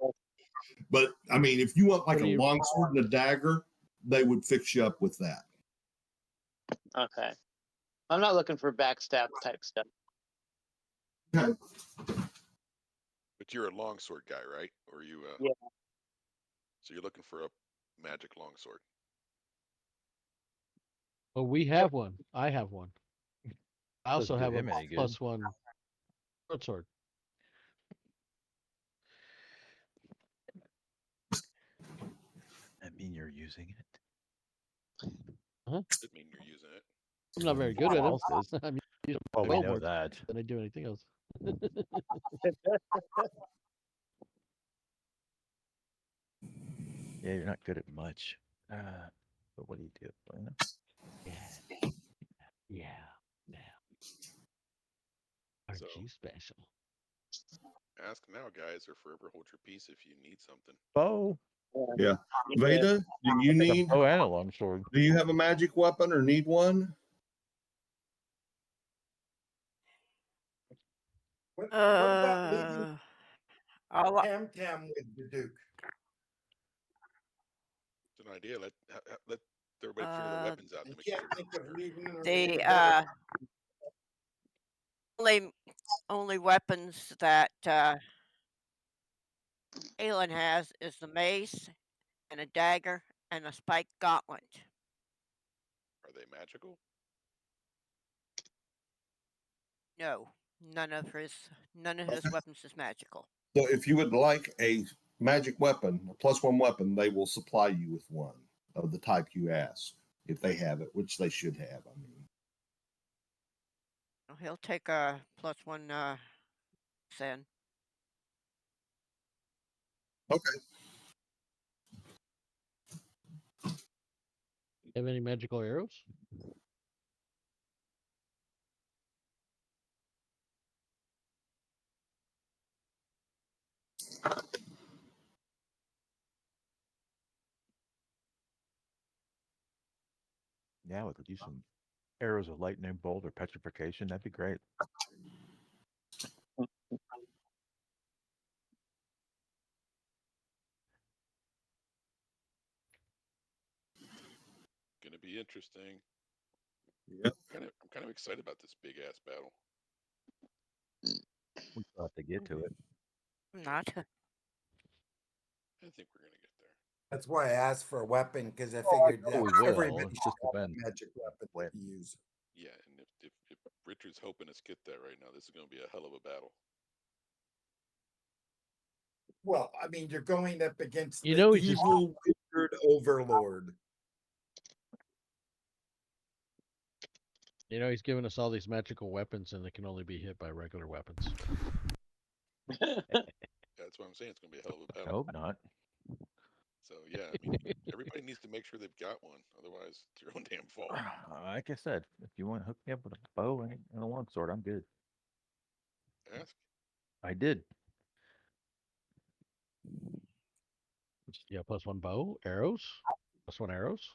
so. But I mean, if you want like What do a you- long sword and a dagger, they would fix you up with that. Okay. I'm not looking for backstab type stuff. Okay. But you're a longsword guy, right? Or you? Yeah. So you're looking for a magic longsword. Well, we have one. I have one. I also Doesn't do have a him any good. +1 sword. I mean, you're using it. Doesn't mean you're using it. I'm not very good at Someone it. else is. I'm using Well, it we well know more that. than I do anything else. Yeah, you're not good at much. But what do you do? Bueno? Yeah. Aren't So- you special? Ask now, guys, or forever hold your peace if you need something. Bow. Yeah. Veda, do you A need? bow and a longsword. Do you have a magic weapon or need one? What about leaving I'll, Tam Tam with the Duke? It's an idea. Let everybody figure the weapons out. I To make sure can't think of leaving her the with the only weapons that Aelin has is the mace and a dagger and a spiked gauntlet. Are they magical? No, none of his weapons is magical. So if you would like a magic weapon, a +1 weapon, they will supply you with one of the type you ask if they have it, which they should have. I mean, He'll take a +1 Sen. okay. Have any magical arrows? Yeah, we could use some arrows of lightning bolt or petrification. That'd be great. Gonna be interesting. Yep. I'm kind of excited about this big ass battle. We still have to get to it. Not. I think we're gonna get there. That's why I asked for a weapon, because I Oh, I figured know we that will. everybody It should just have a depends magic weapon when. that you use. Yeah, and if Richard's hoping to skip that right now, this is gonna be a hell of a battle. Well, I mean, you're going up against You the know, he's just- evil wizard overlord. You know, he's giving us all these magical weapons and they can only be hit by regular weapons. Yeah, that's what I'm saying. It's gonna be a hell of a I battle. hope not. So yeah, I mean, everybody needs to make sure they've got one. Otherwise, it's your own damn fault. Like I said, if you want to hook me up with a bow and a longsword, I'm good. Ask. I did. Yeah, +1 bow, arrows, +1 arrows.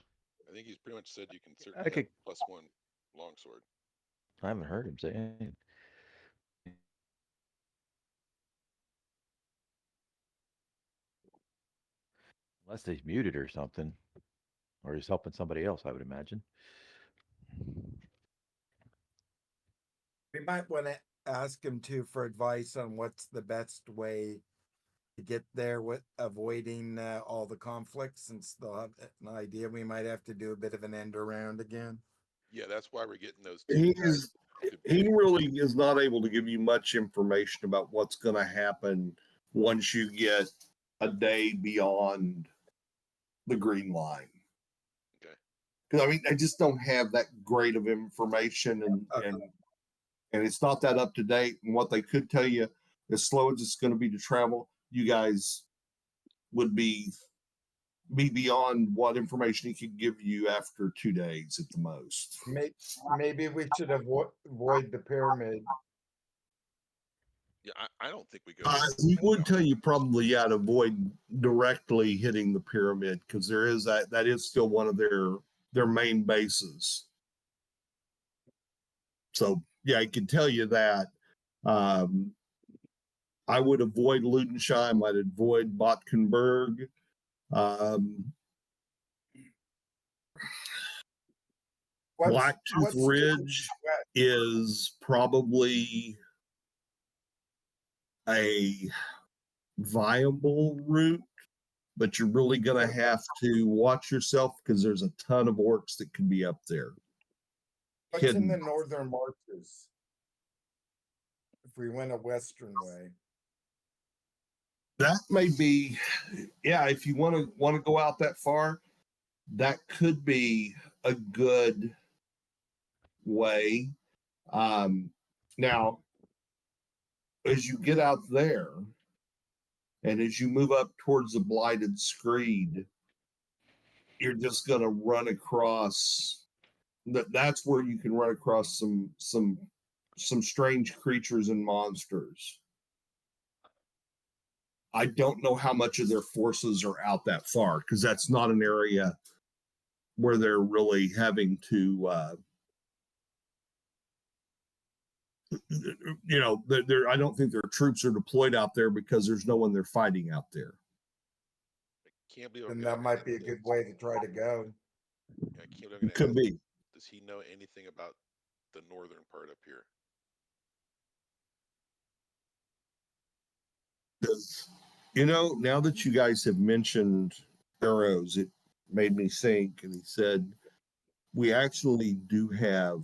I think he's pretty much said you can I certainly have could. +1 longsword. I haven't heard him say anything. Unless he's muted or something, or he's helping somebody else. I would imagine. We might want to ask him too for advice on what's the best way to get there with avoiding all the conflicts, since they'll have an idea we might have to do a bit of an end around again. Yeah, that's why we're getting those two guys. He really is not able to give you much information about what's going to happen once you get a day beyond the green line. Okay. Because I mean, I just don't have that great of information, and it's not that up to date. And what they could tell you, as slow as it's going to be to travel, you guys would be beyond what information he could give you after 2 days at the most. Maybe we should avoid the pyramid. Yeah, I don't think we go. He would tell you probably, yeah, to avoid directly hitting the pyramid, because there is that is still one of their main bases. So yeah, I can tell you that. I would avoid Ludensheim. I'd avoid Botkenberg. Blacktooth Ridge is probably a viable route, but you're really going to have to watch yourself, because there's a ton of orcs that could be up there. What's in the northern marches? If we went a western way. That may be, yeah, if you want to go out that far, that could be a good way. Now, as you get out there, and as you move up towards the Blighted Screed, you're just going to run across that's where you can run across some strange creatures and monsters. I don't know how much of their forces are out that far, because that's not an area where they're really having to I don't think their troops are deployed out there, because there's no one they're fighting out there. Can't believe And that might be a good way to try to go. I can't believe I'm gonna Could ask, be. does he know anything about the northern part up here? Because, now that you guys have mentioned arrows, it made me think, and he said, we actually do have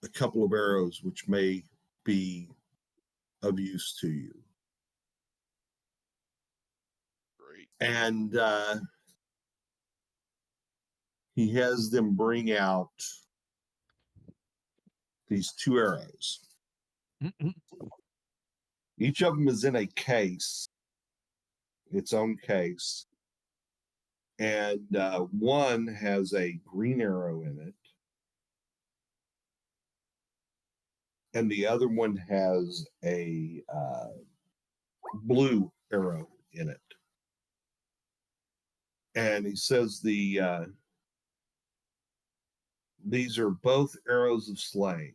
a couple of arrows which may be of use to you. Great. And he has them bring out these 2 arrows. Each of them is in a case, its own case. And one has a green arrow in it, and the other one has a blue arrow in it. And he says these are both arrows of slaying.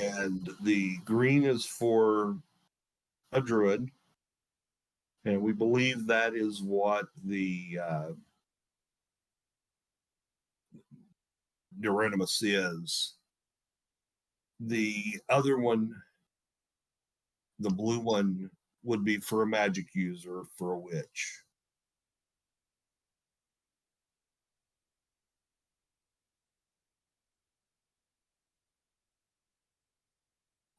And the green is for a druid, and we believe that is what the Neuronimus is. The other one, the blue one, would be for a magic user, for a witch.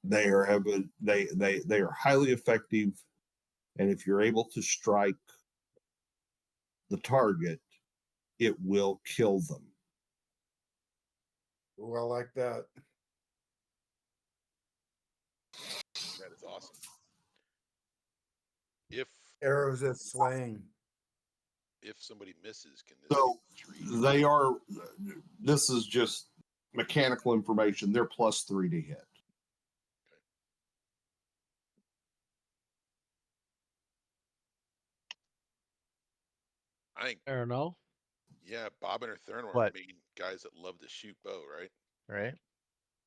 They are highly effective, and if you're able to strike the target, it will kill them. Well, like that. That is awesome. If Arrows of slaying. If somebody misses, can this So treat? this is just mechanical information. They're +3 to hit. I think, I don't know. yeah, Bob and her Thurn were What? main guys that love to shoot bow, right? Right?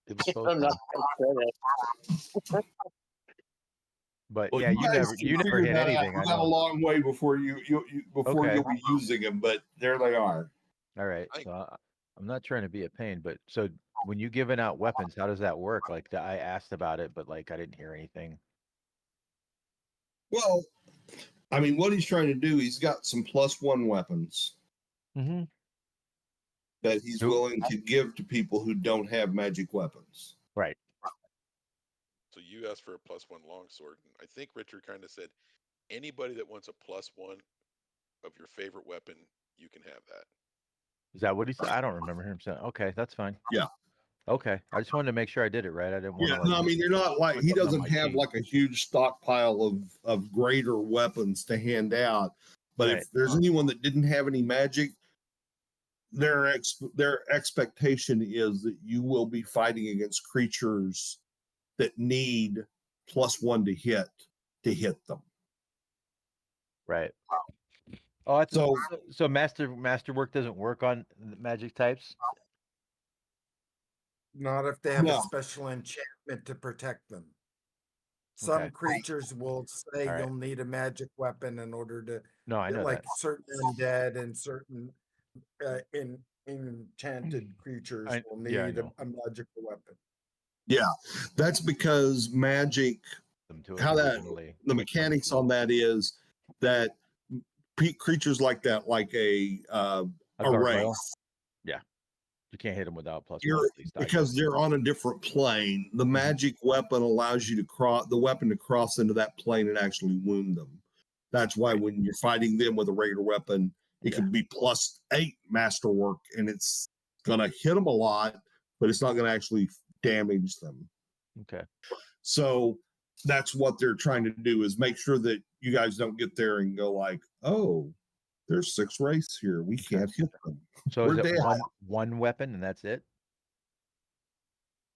Did the Yeah, post I'm not one. gonna But Well, yeah, you guys can you never figure hit that out. anything. You I got a know. long way before before Okay. you'll be using them, but there they are. All right. I- So I'm not trying to be a pain, but so when you giving out weapons, how does that work? Like I asked about it, but like I didn't hear anything. Well, I mean, what he's trying to do, he's got some +1 weapons Mm-hmm. that he's Who- willing to give to people who don't have magic weapons. Right. So you asked for a +1 longsword, and I think Richard kind of said anybody that wants a +1 of your favorite weapon, you can have that. Is that what he said? I don't remember him saying. Okay, that's fine. Yeah. Okay. I just wanted to make sure I did it right. I didn't want Yeah, to like no, I mean, they're not like put he something on doesn't my have sheet. like a huge stockpile of greater weapons to hand out. But Right. if there's anyone that didn't have any magic, their expectation is that you will be fighting against creatures that need +1 to hit them. Right. Oh, I So so masterwork doesn't work on the magic types. Not if they have No. a special enchantment to protect them. Some Okay. creatures will say All right. you'll need a magic weapon in order to, No, I know like that. certain undead and certain enchanted creatures I will need know. a magical weapon. yeah, that's because magic, Them to how that originally. the mechanics on that is that creatures like that, like a gargoyle? wraith, You can't hit them without +1. You're- at least I because guess. they're on a different plane. The magic weapon allows you to cross into that plane and actually wound them. That's why when you're fighting them with a regular weapon, it Yeah. can be +8 masterwork, and it's gonna hit them a lot, but it's not gonna actually damage them. Okay. So that's what they're trying to do, is make sure that you guys don't get there and go like, oh, there's 6 wraiths here. We can't hit them. So is Where'd it they at? one weapon and that's it?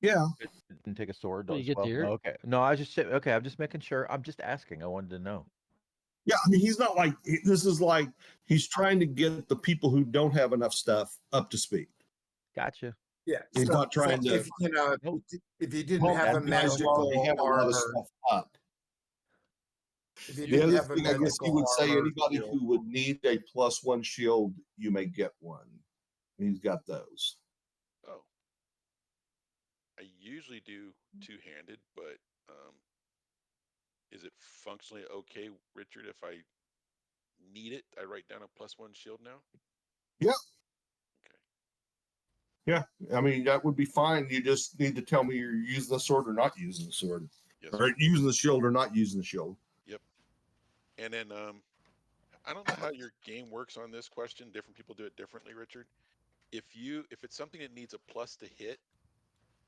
Yeah. It didn't take a sword Well, you as get well? to hear it. Okay. No, I was just saying, okay, I'm just making sure. I'm just asking. I wanted to know. Yeah, I mean, he's not like, this is like, he's trying to get the people who don't have enough stuff up to speed. Gotcha. Yeah, He's not trying to- If you know, Nope. if you didn't Well, have a you guys magical already have a lot armor, of stuff up. if you The didn't other have a thing, I guess magical you would say, armor anybody shield, who would need a +1 shield, you may get one. And he's got those. Oh. I usually do two-handed, but is it functionally okay, Richard, if I need it, I write down a +1 shield now? Yeah. Okay. Yeah, I mean, that would be fine. You just need to tell me you're using the sword or not using the sword, Yes. or using the shield or not using the shield. And then I don't know how your game works on this question. Different people do it differently, Richard. If it's something that needs a plus to hit,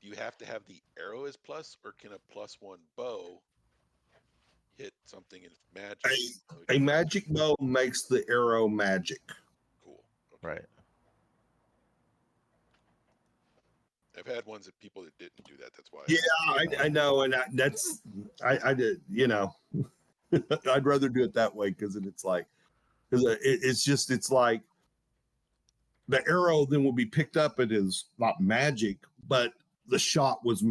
do you have to have the arrow as plus, or can a +1 bow hit something in magic? A magic bow makes the arrow magic. Cool. Okay. Right. I've had ones that people that didn't do that. That's why. Yeah, I know, and I did. You know, I'd rather do it that way because it's like, it's like the arrow then will be picked up. It is not magic, but the shot was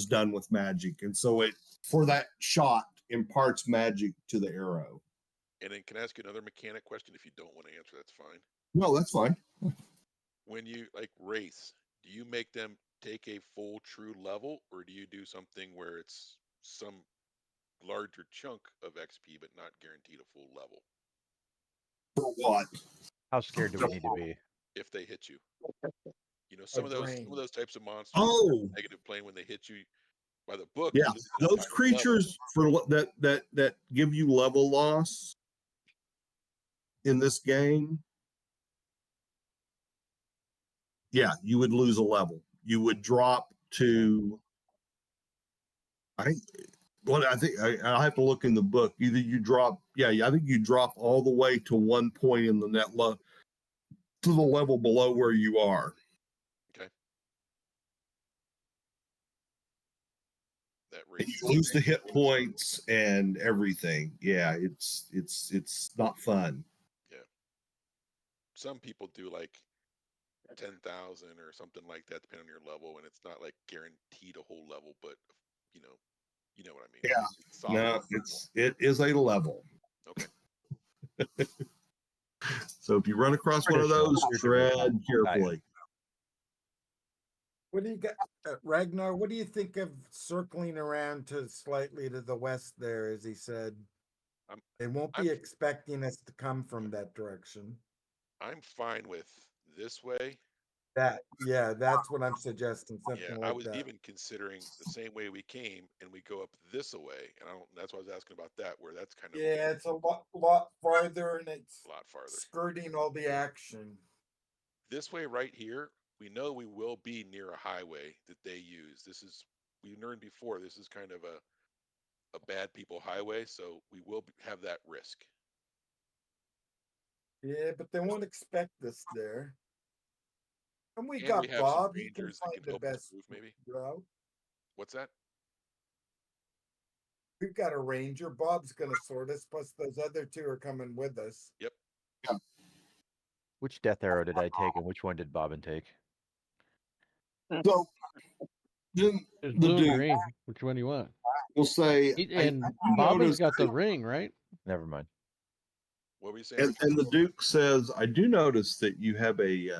done with magic, and so it for that shot imparts magic to the arrow. And then can I ask you another mechanic question? If you don't want to answer, that's fine. No, that's fine. When you like race, do you make them take a full true level, or do you do something where it's some larger chunk of XP but not guaranteed a full level For what? How scared do we need to be? if they hit you? You know, some of drain. those types of monsters Oh, negative plane when they hit you by the book. yeah, you lose those entire level. creatures that give you level loss in this game. Yeah, you would lose a level. You would drop to. I think I'll have to look in the book. Either you drop, I think you drop all the way to one point in the net to the level below where you are. That And rate. you lose the hit points and everything. Yeah, it's not fun. some people do like 10,000 or something like that, depending on your level, and it's not like guaranteed a whole level, but you know, you know what I mean. Yeah. It's solid. No, it is a level. Okay. So if you run across one of Traditional. those, Your tread traditional. carefully. What do you got, Ragnar? What do you think of circling around to slightly to the west there, as he said? I'm- They won't be expecting us to come from that direction. I'm fine with this way. Yeah, that's what I'm suggesting, Yeah, something I like was that. even considering the same way we came, and we go up this away, and I don't. That's why I was asking about that, where that's kind of Yeah, it's a lot farther and it's a lot farther. skirting all the action. This way right here, we know we will be near a highway that they use. This is, we learned before, this is kind of a bad people highway, so we will have that risk. Yeah, but they won't expect us there. And we And got we have some Bob. He can rangers that find can the help us best move, maybe. route. What's that? We've got a ranger. Bob's gonna sort us. Plus, those other two are coming with us. Yep. Which death arrow did I take, and which one did Bobbin take? So then There's the blue and Duke green. Which one do you want? will say, And I Bobbin's noticed got the that- ring, right? Never mind. What were you saying? and the Duke says, I do notice that you have a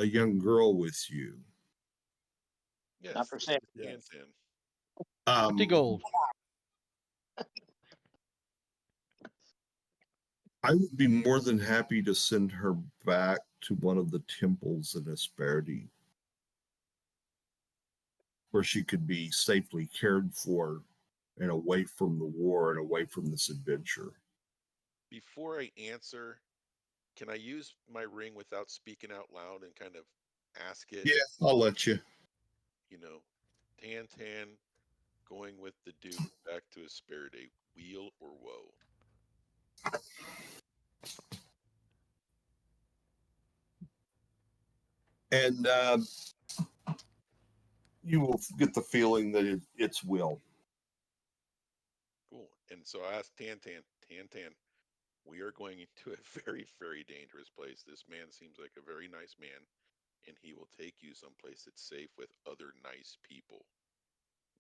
young girl with you. Yes. Not for this sale. is Yes. Tantan. 50 gold. I would be more than happy to send her back to one of the temples in Asperdi, where she could be safely cared for and away from the war and away from this adventure. Before I answer, can I use my ring without speaking out loud and kind of ask it? Yeah, I'll let you. You know, Tantan going with the Duke back to Asperdi, weal or woe? And you will get the feeling that it's will. Cool. And so I asked Tantan, we are going into a very, very dangerous place. This man seems like a very nice man, and he will take you someplace that's safe with other nice people.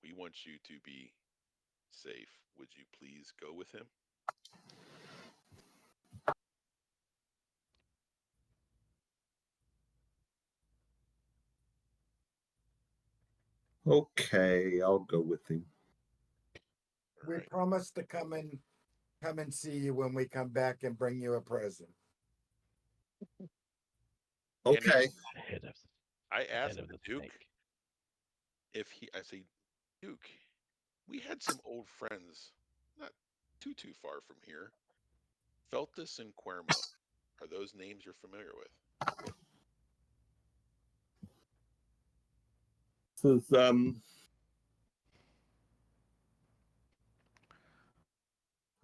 We want you to be safe. Would you please go with him? Okay, I'll go with him. All We right. promise to come and see you when we come back and bring you a present. Okay. Head of, I asked head of the the Duke snake. if I say, Duke, we had some old friends not too far from here. Feltus and Cuermo. Are those names you're familiar with? Says,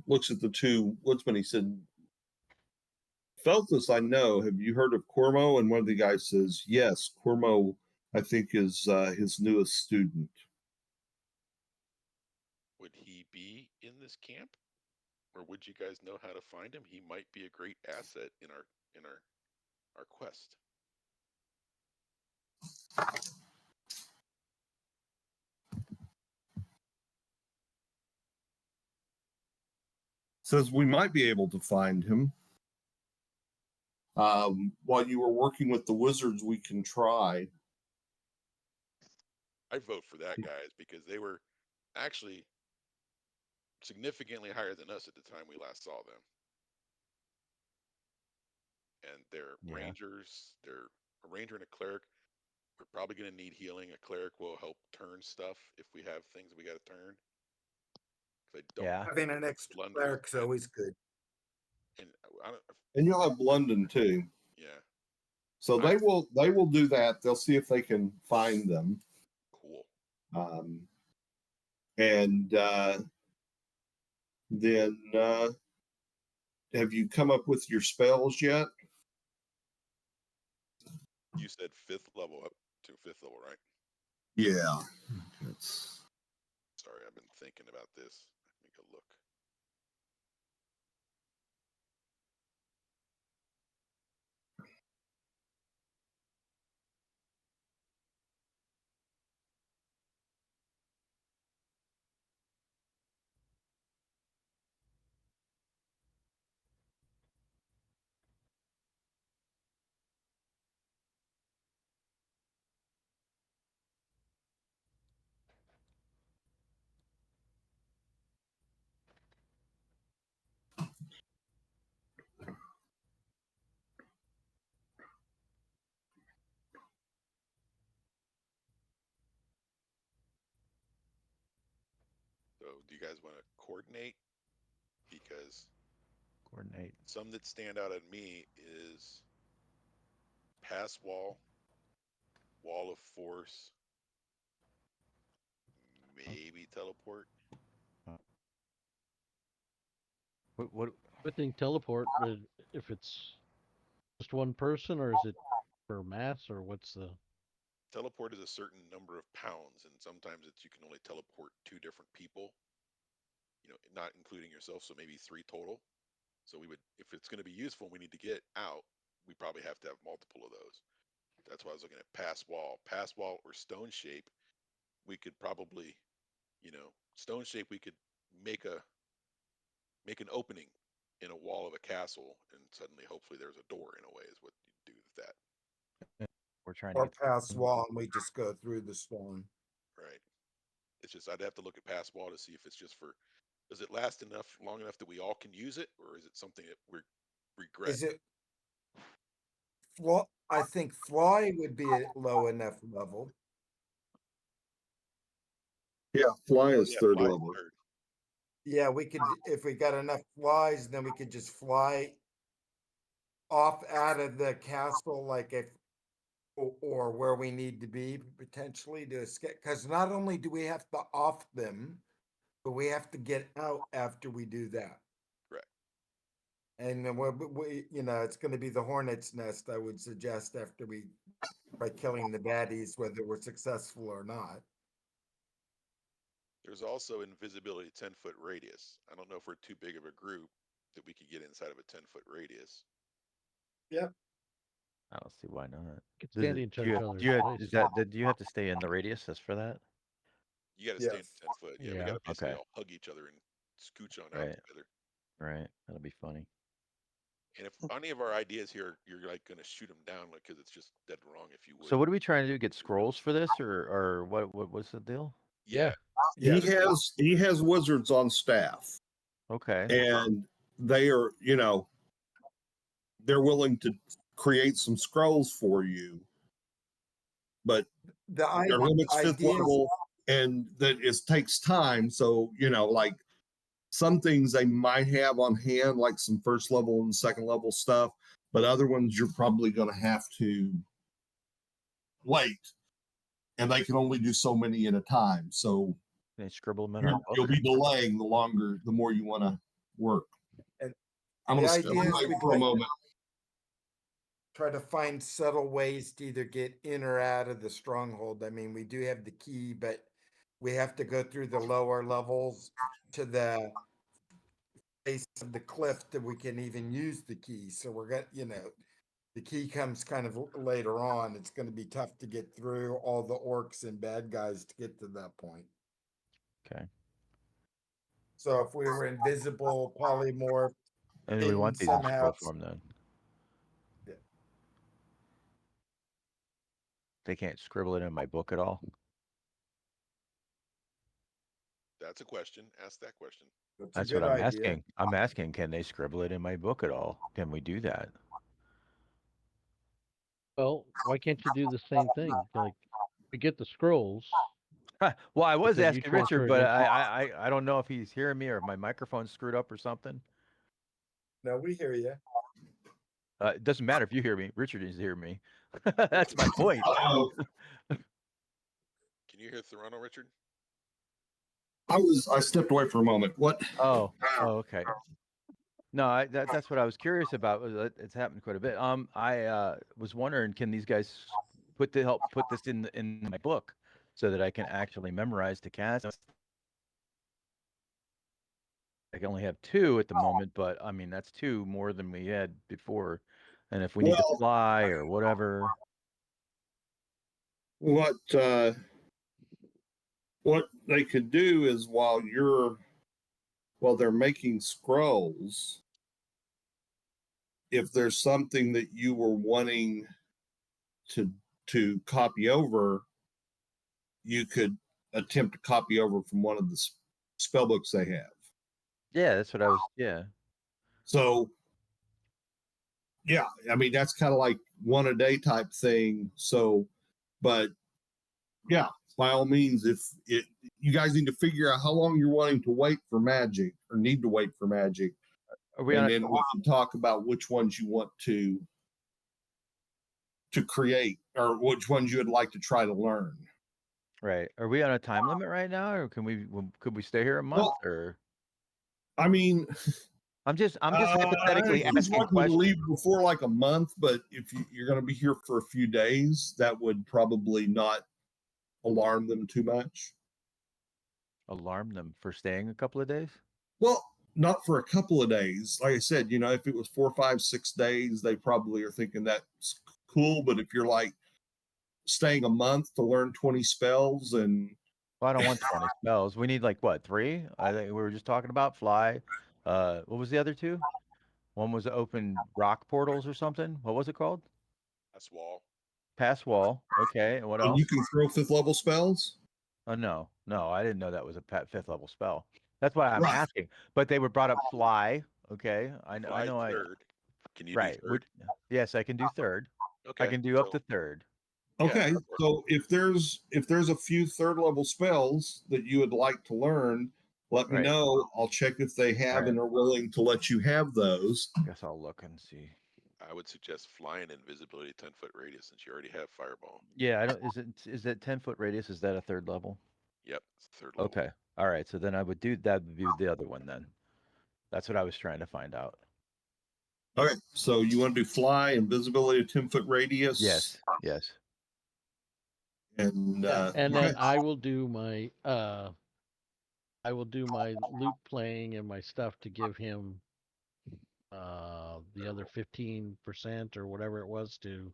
looks at the two woodsmen. He said, Feltus, I know. Have you heard of Cormo? And one of the guys says, yes, Cormo, I think, is his newest student. Would he be in this camp? Or would you guys know how to find him? He might be a great asset in our quest. Says we might be able to find him. While you were working with the wizards, we can try. I vote for that, guys, because they were actually significantly higher than us at the time we last saw them. And they're rangers. They're a ranger and a cleric. We're probably going to need healing. A cleric will help turn stuff if we have things we got to turn. I don't Having an extra Blunder. cleric's always good. And I don't, And you'll have London too. yeah, So they will do that. They'll see if they can find them. cool. And then have you come up with your spells yet? You said 5th level up to 5th level, right? Yeah. That's Sorry, I've been thinking about this. Let me go look. do you guys want to coordinate? Because Coordinate. some that stand out on me is pass wall, wall of force, maybe teleport. What? I think teleport, if it's just one person, or is it for mass, or what's the? Teleport is a certain number of pounds, and sometimes it's you can only teleport 2 different people. You know, not including yourself, so maybe 3 total. So we would, if it's going to be useful, and we need to get out. We probably have to have multiple of those. That's why I was looking at pass wall, or stone shape. We could probably, you know, stone shape. We could make an opening in a wall of a castle, and suddenly, hopefully, there's a door in a way. Is what you do with that. We're trying to Or get pass wall and we just go through the stone. Right. It's just I'd have to look at pass wall to see if it's just for. Does it last long enough that we all can use it, or is it something that we regret? Is it fly? I think fly would be at low enough level. Yeah, fly is Yeah, third fly is level. third. Yeah, we could, if we got enough flies, then we could just fly off out of the castle, like if, or where we need to be potentially to escape. Because not only do we have to off them, but we have to get out after we do that. Correct. And then we you know, it's going to be the hornet's nest, I would suggest, after we, by killing the baddies, whether we're successful or not. There's also invisibility 10-foot radius. I don't know if we're too big of a group that we could get inside of a 10-foot radius. I don't see why not. Could Does stand it- each do you, other's do you, place. is that, do you have to stay in the radius just for that? You got to stay in Yes. 10 foot. Yeah, we Yeah. got to basically Okay. all hug each other and scooch on out Right. together. Right. That'll be funny. And if any of our ideas here, you're like going to shoot them down because it's just dead wrong if you would. So what are we trying to do? Get scrolls for this, or what's the deal? Yeah. He has wizards on staff, Okay. and they are, you know, they're willing to create some scrolls for you, but The they're limits fifth idea is, level, and that it takes time. So, you know, like some things they might have on hand, like some first level and second level stuff, but other ones you're probably going to have to wait, and they can only do so many at a time. So Can they scribble them in our you'll book? be delaying the more you want to work. And I'm the going to step idea is away we'd for a like- moment. try to find subtle ways to either get in or out of the stronghold. I mean, we do have the key, but we have to go through the lower levels to the base of the cliff that we can even use the key. So we're going to, you know, the key comes kind of later on. It's going to be tough to get through all the orcs and bad guys to get to that point. Okay. So if we were invisible, polymorph, And we want these in somehow- scroll form then. Yeah. They can't scribble it in my book at all. That's a question. Ask that question. that's a That's good what I'm idea. asking. I'm asking, can they scribble it in my book at all? Can we do that? Well, why can't you do the same thing? Like, we get the scrolls. Well, I was then you asking Richard, transfer but it I don't know if he's hearing me or if my microphone's screwed up or something. No, we hear you. It doesn't matter if you hear me. Richard is hear me. That's my point. Uh-oh. Can you hear Toronto, Richard? I stepped away for a moment. What? Oh, okay. No, that's what I was curious about. It's happened quite a bit. I was wondering, can these guys help put this in my book so that I can actually memorize to cast? I can only have 2 at the moment, but I mean that's 2 more than we had before. And if we need to Well- fly or whatever, What they could do is while they're making scrolls, if there's something that you were wanting to copy over, you could attempt to copy over from one of the spell books they have. yeah, that's what I was. Yeah, So, yeah, I mean, that's kind of like one a day type thing. So, but yeah, by all means, if it, you guys need to figure out how long you're wanting to wait for magic or need to wait for magic, Are we on and a, then we can talk about which ones you want to create or which ones you would like to try to learn. right? Are we on a time limit right now, or could we stay here a month? Well, Or I mean, I'm just hypothetically I was asking wanting to questions. leave before like a month, but if you're going to be here for a few days, that would probably not alarm them too much. Alarm them for staying a couple of days. Well, not for a couple of days. Like I said, if it was 4, 5, 6 days, they probably are thinking that's cool. But if you're like staying a month to learn 20 spells and Well, I don't want 20 spells. We need like what, 3? I think we were just talking about fly. What was the other 2? One was open rock portals or something. What was it called? That's wall. Pass wall. Okay. And what else? you can throw 5th level spells. Oh no, I didn't know that was a 5th level spell. That's why I'm Right. asking. But they were brought up fly. Okay, I Fly know. third. Can you Right. do third? Yes, I can do third. Okay. I can do up so- to third. Okay, Yeah. so if there's a few 3rd level spells that you would like to learn, let me Right. know. I'll check if they have Right. and are willing to let you have those. Guess I'll look and see. I would suggest flying invisibility 10-foot radius since you already have fireball. Yeah, I don't. Is it 10-foot radius? Is that a 3rd level? Yep, it's third level. Okay. All right. So then I would do that. Would be the other one then. That's what I was trying to find out. Okay, so you want to do fly, invisibility, 10-foot radius? Yes. Yes. And And okay. then I will do my loot playing and my stuff to give him the other 15% or whatever it was to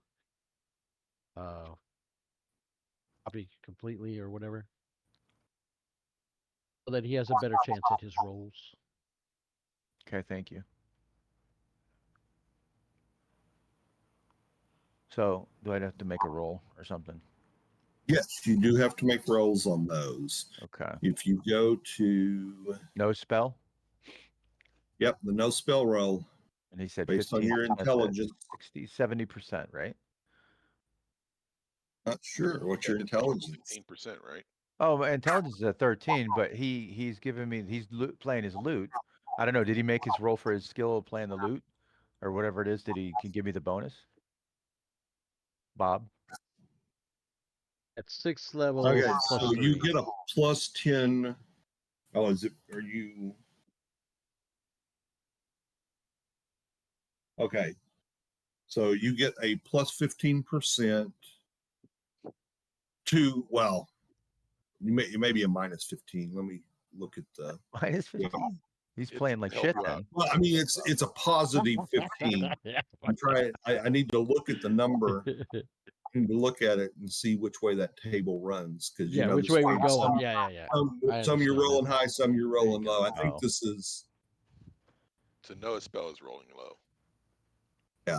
copy completely or whatever. So that he has a better chance at his rolls. Okay. Thank you. So do I have to make a roll or something? Yes, you do have to make rolls on those. Okay. If you go to, No spell. the no spell roll, And he said based on your 15%, that's at intelligence. 60, 70%, right? Not sure what's your intelligence. 15%, right? Oh, my intelligence is at 13, but he's giving me playing his loot. I don't know. Did he make his roll for his skill of playing the loot, or whatever it is? Did he can give me the bonus? Bob. At 6th level, Okay, plus so 3. you get a plus 10. Oh, are you? Okay. So you get a plus 15% to, well, you may be a minus 15. Let me look at the, Minus 15. He's It's playing like help shit you then. out. well, I mean, it's a positive 15. I'm trying, I need to look at the number. I need to look at it and see which way that table runs. Because yeah, which way we're going. Yeah. Some I you're understand rolling high, some you're rolling go. low. I think Oh. this is, To know a spell is rolling low. Okay.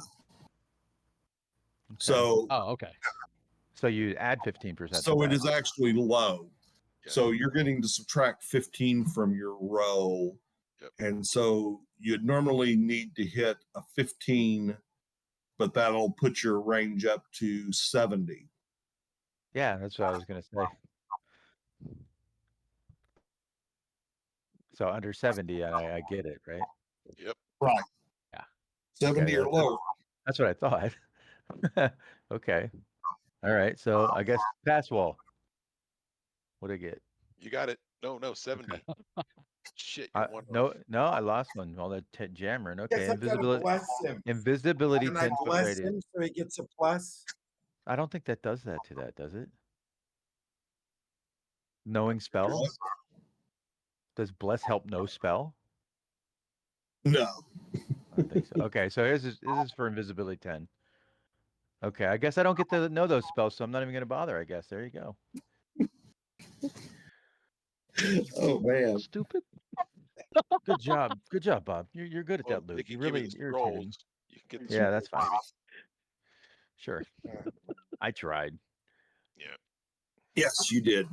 so Oh, okay. So you add 15%. so it is actually low. Yeah. So you're getting to subtract 15 from your roll. Yep. And so you'd normally need to hit a 15, but that'll put your range up to 70. Yeah, that's what I was gonna say. So under 70, I get it, right? Yep. Right. Yeah. 70 Okay, or lower. That's what I thought. Okay. All right. So I guess pass wall. What'd I get? You got it. No, 70. Shit, you're one No, off. I lost one. All that jammering. Guess Okay. I gotta Invisibility. bless him. Invisibility Can I 10-foot bless radius. him so he gets a plus? I don't think that does that to that, does it? Knowing spell? Does bless help no spell? No. I don't think so. Okay, so this is for invisibility 10. Okay, I guess I don't get to know those spells, so I'm not even gonna bother, I guess. There you go. Oh man. Stupid. Good job. Good job, Bob. You're good at Well, that they loot. can You give you really the irritating. scrolls. You can get the Yeah, that's scrolls, fine. maybe. Sure. I tried. Yeah. Yes, you did.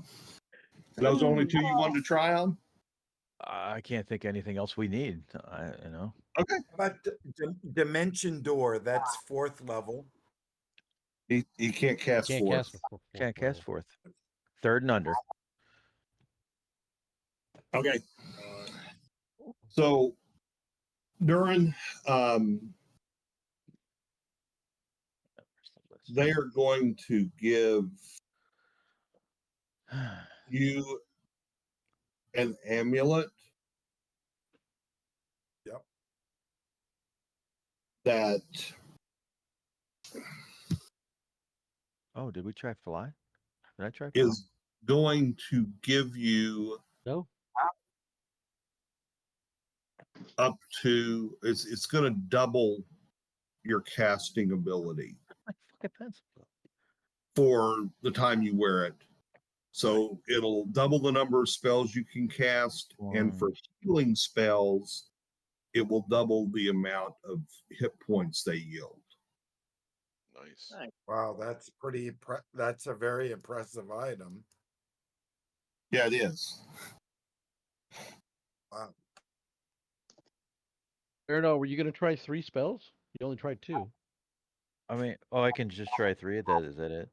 And those only 2 you wanted to try on? I can't think anything else we need. Okay. But Dimension Door, that's 4th level. He can't cast Can't forth. cast for Can't cast fourth. Third and under. Okay. So during they are going to give you an amulet. Yep. That Oh, did we try fly? Did I try fly? is going to give you No. up to it's going to double your casting ability My fucking pencil. for the time you wear it. So it'll double the number of spells you can cast, and for healing spells, it will double the amount of hit points they yield. Nice. Nice. Wow, that's pretty. That's a very impressive item. Yeah, it is. Wow. Erno, were you gonna try 3 spells? You only tried 2. I mean, oh, I can just try 3 of that. Is that it?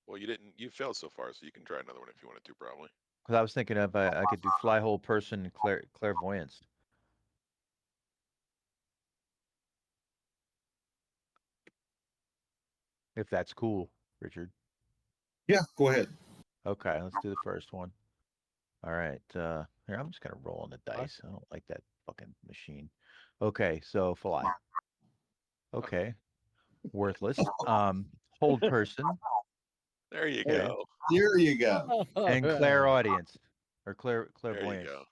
Well, you didn't. You failed so far, so you can try another one if you wanted to, probably. Because I was thinking if I could do fly, hold person, and clairvoyance. If that's cool, Richard. Yeah, go ahead. Okay, let's do the first one. All right. Here, I'm just gonna roll on the dice. I don't like that fucking machine. Okay, so fly. Okay. Worthless. Hold person There you Okay. go. There you go. and Alright. clairaudience. Or There you clairvoyance. go.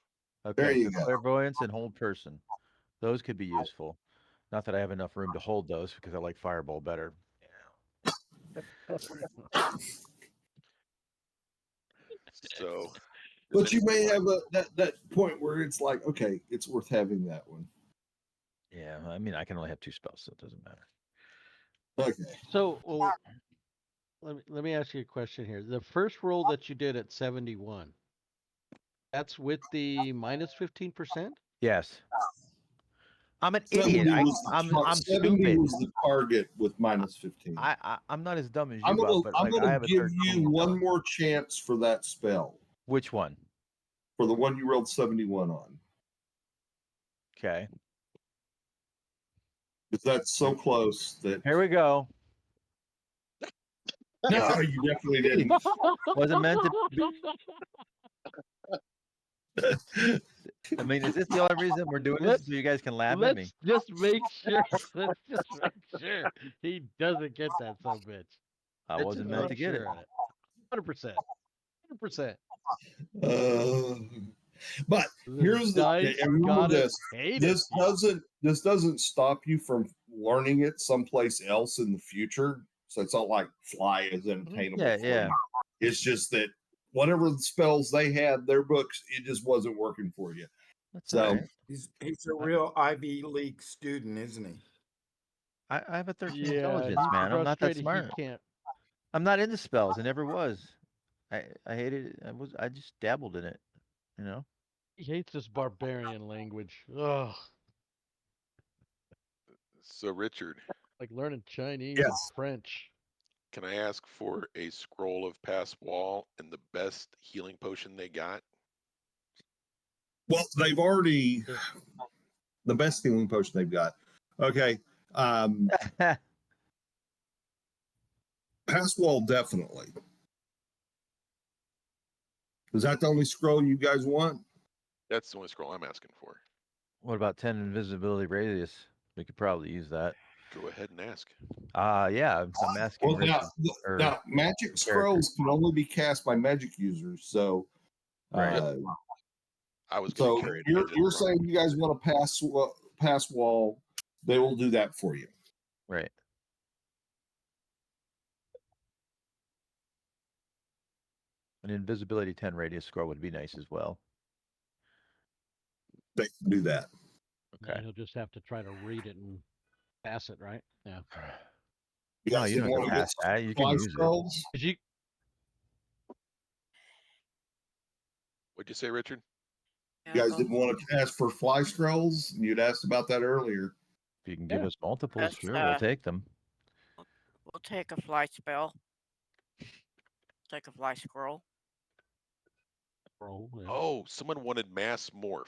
Okay, There you so go. clairvoyance and hold person. Those could be useful. Not that I have enough room to hold those because I like fireball better. So. But does you may anyone- have that point where it's like, okay, it's worth having that one. Yeah, I mean, I can only have 2 spells, so it doesn't matter. Okay. So, well, let me ask you a question here. The first roll that you did at 71, that's with the minus 15%? Yes. I'm an 70 idiot. was the I'm tar- 70 stupid. was the target with minus 15. I'm not as dumb as you, I'm Bob, but like I gonna have a give 13. you one more chance for that spell, Which one? for the one you rolled 71 on, Okay. because that's so close that Here we go. no, you definitely didn't. Wasn't meant to be. I mean, is this the only reason we're doing this? So you guys can laugh at me? Let's just make sure. Let's just make sure he doesn't get that son of a bitch. I Let's wasn't just meant to make get it. sure of 100%. 100%. But here's the dice and remember gotta this. hate This it. doesn't stop you from learning it someplace else in the future. So it's not like fly is unattainable. Yeah, for yeah. you. It's just that whatever the spells they had, their books, it just wasn't working for you. That's So all right. He's a real Ivy League student, isn't he? I have a 13 Yeah, intelligence, he's man. I'm not that frustrated smart. he can't. I'm not into spells. I never was. I hated it. I just dabbled in it. You know. He hates this barbarian language. Ugh, So Richard, like learning Chinese and Yes. French. can I ask for a scroll of pass wall and the best healing potion they got? well, they've already the best healing potion they've got. Okay. Pass wall definitely. Is that the only scroll you guys want? That's the only scroll I'm asking for. What about 10 invisibility radius? We could probably use that. Go ahead and ask. Yeah, I'm asking Well, Richard. or- now magic scrolls can only be cast by magic users. So, Right. I was going so to carry it. you're saying you guys want to pass wall? They will do that for you. Right. An invisibility 10 radius scroll would be nice as well. They can do that. Okay. And he'll just have to try to read it and pass it, right? Yeah. You No, guys you didn't don't want have to to get pass that. You can fly use it. scrolls? Did you? What'd you say, Richard? You guys didn't want to ask for fly scrolls? You'd asked about that earlier. If you can give Yeah. us multiples, That's, sure, we'll take them. We'll take a fly spell. take a fly scroll. Roll, yeah. Oh, someone wanted mass morph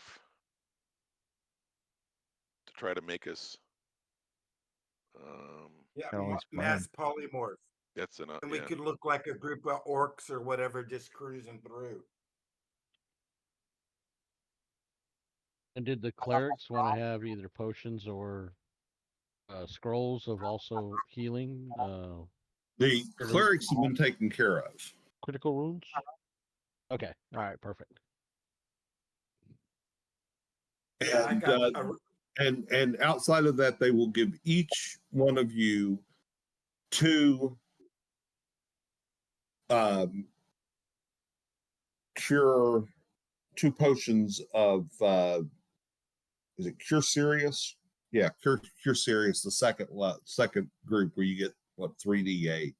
to try to make us. Yeah, Can always mass polymorph. That's an And we yeah. could look like a group of orcs or whatever just cruising through. And did the clerics want to have either potions or scrolls of also healing? The clerics have been taken care of. Critical wounds? Okay. All right. Perfect. Yeah, I And, got and outside of that, they will give each one of you two cure, two potions of is it Cure Serious? Yeah, Cure Serious, the second group where you get what 3d8.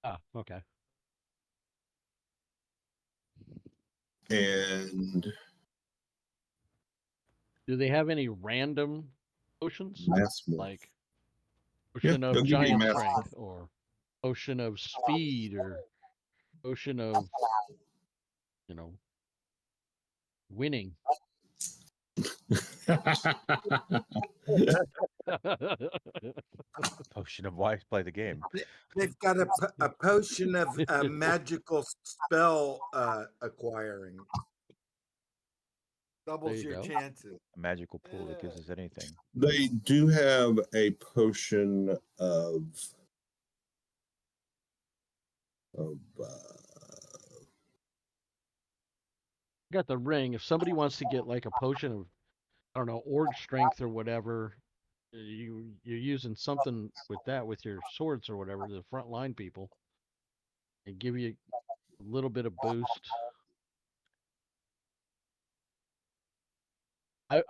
Ah, okay. And Do they have any random potions? mass morph. Like Yeah, potion they'll of give you giant mass strength or potion of speed or potion of, you know, winning? Potion of why play the game. they've got a potion of a magical spell acquiring. There Doubles you your go. chances. A magical pool that gives us anything. They do have a potion of Got the ring. If somebody wants to get like a potion of, I don't know, org strength or whatever, you're using something with that with your swords or whatever, the front line people, and give you a little bit of boost.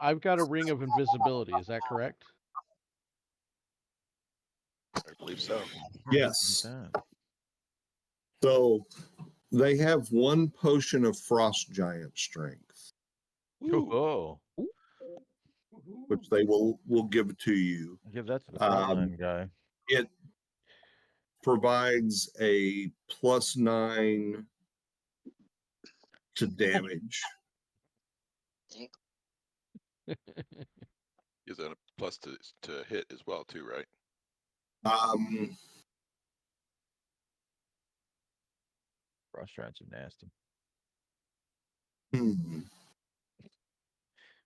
I've got a ring of invisibility. Is that correct? I believe so. yes. Look at that. So they have one potion of frost giant strength, Oh, which they will give to you. give that to the frontline guy. It provides a +9 to damage. Is that a plus to hit as well too, right? Frost giants are nasty. Hmm.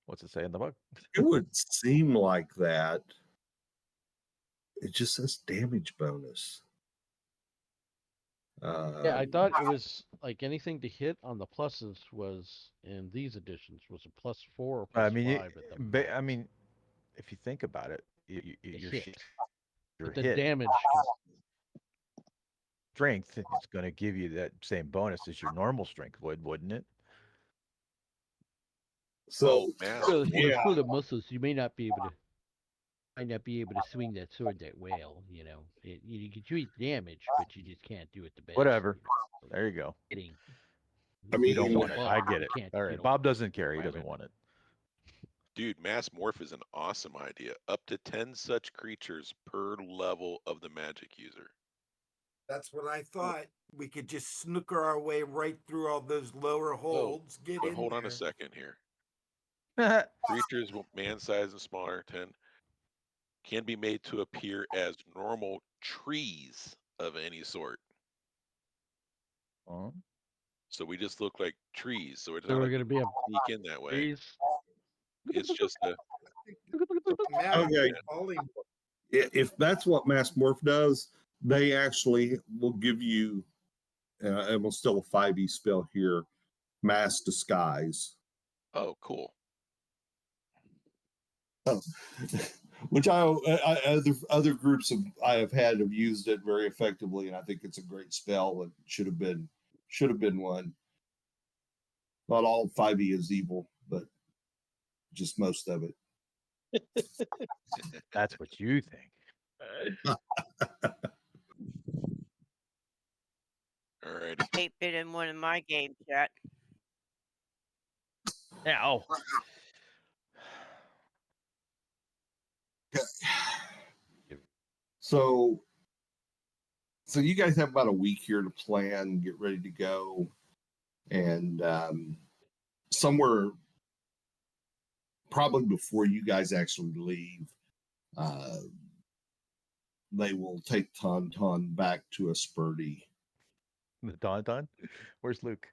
What's it say in the book? It would seem like that. It just says damage bonus. Yeah, I thought it was like anything to hit on the pluses was in these editions was a +4 or I mean, +5 at the I mean, if you think about it, your hit. your But the hit damage strength, it's going to give you that same bonus as your normal strength would, wouldn't it? So mass yeah. for the muscles, you may not be able to swing that sword that well. You know, you can treat damage, but you just can't do it the best. Whatever. You know, There you go. hitting. I mean, You don't so want it. I get it. Can't All right. get Bob doesn't care. He Right, doesn't right. want it. Dude, mass morph is an awesome idea. Up to 10 such creatures per level of the magic user. That's what I thought. We could just snooker our way right through all those lower holds. Get But in hold on there. a second here. Creatures man size and smaller, 10, can be made to appear as normal trees of any sort. Oh. So we just look like trees. So it's So not we're like gonna be a sneak in that way. breeze. It's just a Mass Okay. polymorph. If that's what mass morph does, they actually will give you, and we'll still a 5e spell here, mass disguise. oh cool. Which other groups I have had have used it very effectively, and I think it's a great spell and should have been one. Not all 5e is evil, but just most of it. That's what you think. Alrighty. 8-bit in one of my games yet. Ow. So So you guys have about a week here to plan, get ready to go, and somewhere probably before you guys actually leave, they will take Tauntaun back to Asperti. The Tauntaun? Where's Luke?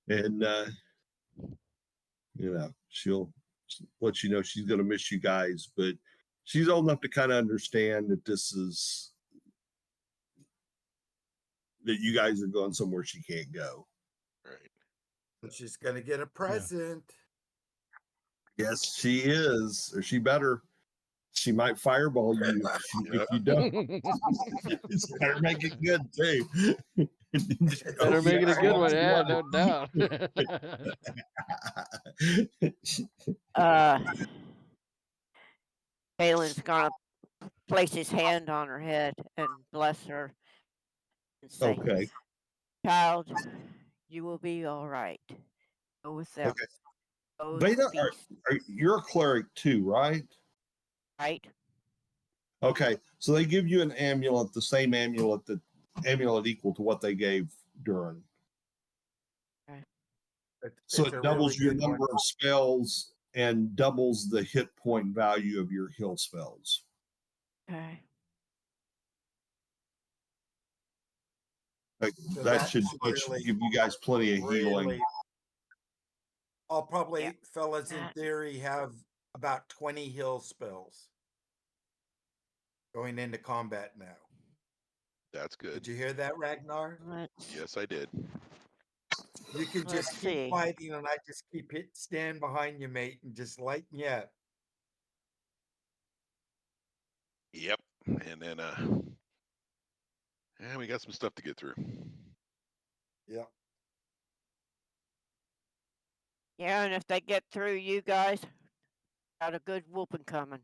And she'll let you know she's going to miss you guys, but she's old enough to kind of understand that that you guys are going somewhere she can't go. Right. But she's gonna get a present. Yes, she is, or she better. She might fireball you if you don't. It's better make it good too. Better make it a good one, yeah, no doubt. Galen's gonna place his hand on her head and bless her and say, Okay. "Child, you will be all right. Go with them. Okay. Go They in don't, peace." you're a cleric too, right? Right? Okay, so they give you an amulet, the same amulet equal to what they gave Durin. So It's it a doubles really your good number one. of spells and doubles the hit point value of your heal spells. Okay. Like, So that that should really- give you guys plenty of healing. Really, I'll probably, Yeah. fellas, in theory, have about 20 heal spells going into combat now. That's good. Did you hear that, Ragnar? Yes, I did. You can Let's just keep see. fighting, and I just stand behind you, mate, and just light me up. Yep. And then we got some stuff to get through. Yeah. Yeah, and if they get through you guys, got a good whooping coming.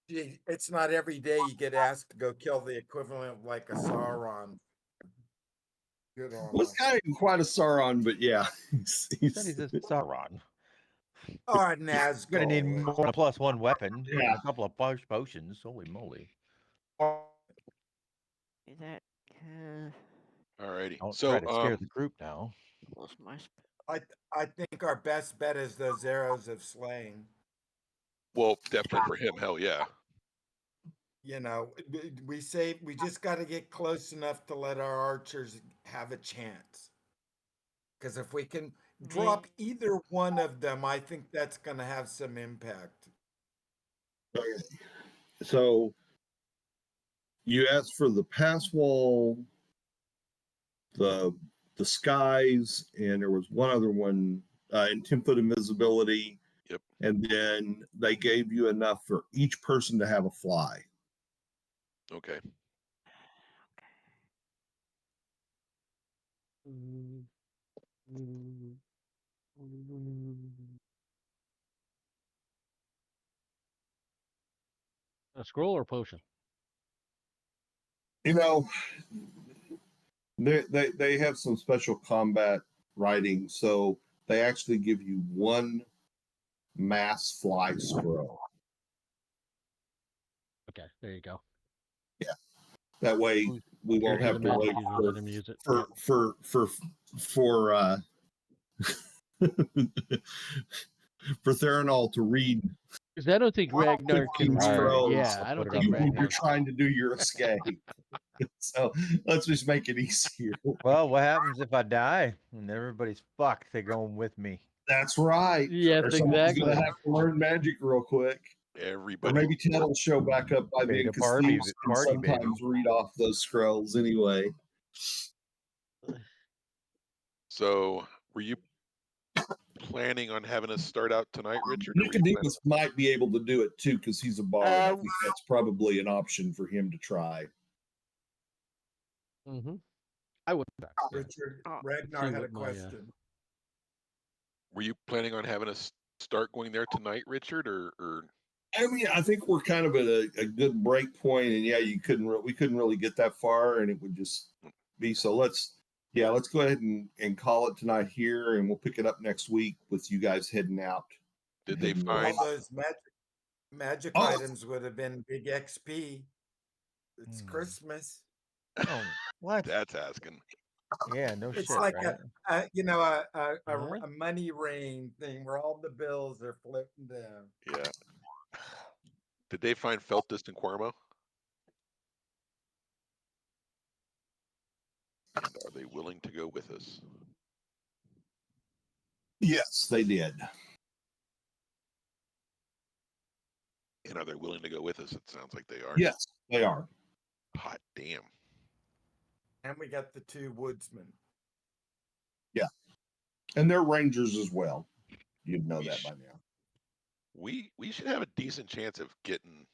Gee, it's not every day you get asked to go kill the equivalent of like a Sauron. Good on Well, it's us. kind of quite a Sauron, but yeah. He said he's a Sauron. Or Nazgul. You're gonna need more than a +1 weapon. Yeah. And a couple of potions. Holy moly! Is that Alrighty. Don't So try to scare the group now. what's my I think our best bet is those arrows of slaying. well, definitely for him, hell yeah. You know, we just got to get close enough to let our archers have a chance. Because if we can drop either one of them, I think that's going to have some impact. Okay. So you asked for the pass wall, the skies, and there was one other one, in 10-foot invisibility. Yep. And then they gave you enough for each person to have a fly. Okay. A scroll or potion? You know, they have some special combat writing, so they actually give you one mass fly scroll. Okay, there you go. That way we won't have to wait let him use it. for for Theranol to read. Because I don't think Ragnar can read. scrolls. Yeah, I don't Put it think on When Ragnar. you're trying to do your escape. So let's just make it easier. Well, what happens if I die and everybody's fucked? They're going with me. That's right. Yes, Or someone's exactly. gonna have to learn magic real quick. Or Everybody. maybe Ted will show back up by then Beta because party, thieves can party, baby. sometimes read off those scrolls anyway. So were you planning on having us start out tonight, Richard? or were you planning- Nicodemus might be able to do it too because he's a bard. I think that's probably an option for him to try. Mm-hmm. I would. Richard, Oh. Ragnar See had a what my, question. Were you planning on having us start going there tonight, Richard, or I mean, I think we're kind of at a good break point, and yeah, we couldn't really get that far, and it would just be so. Let's go ahead and call it tonight here, and we'll pick it up next week with you guys heading out. Did they Didn't know find? All those magic Oh. items would have been big XP. It's Hmm. Christmas. Oh, what? That's asking. Yeah, no It's shit, like right? a money rain thing where all the bills are floating down. Yeah. Did they find Feltus and Cuermo? And are they willing to go with us? Yes, they did. And are they willing to go with us? It sounds like they are. Yes, they are. Hot damn. And we got the 2 woodsmen. And they're rangers as well. You'd know We that sh- by now. We should have a decent chance of getting,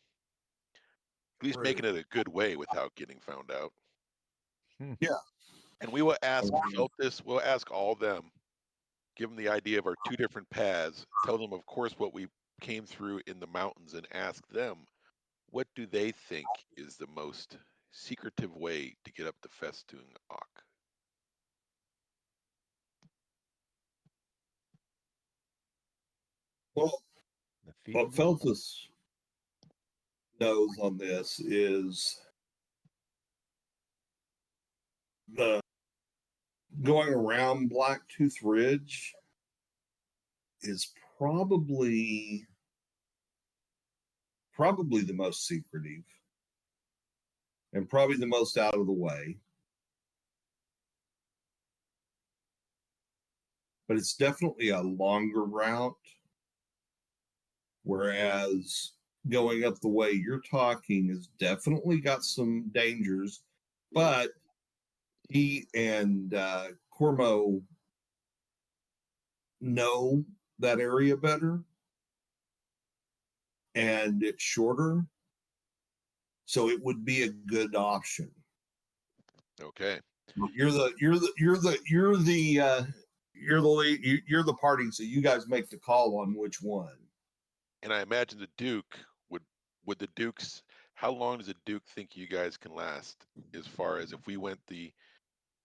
at least Through. making it a good way without getting found out. Yeah. And we will ask Um, Feltus, we'll ask all of them, give them the idea of our 2 different paths, tell them, of course, what we came through in the mountains, and ask them, what do they think is the most secretive way to get up to Festung Ak? Well, The feet what of the- Feltus knows on this is the going around Blacktooth Ridge is probably the most secretive and probably the most out of the way. But it's definitely a longer route. Whereas going up the way you're talking has definitely got some dangers, but he and Cuermo know that area better, and it's shorter, so it would be a good option. Okay. You're the party, so you guys make the call on which one. And I imagine the Duke would the Dukes, how long does the Duke think you guys can last as far as if we went the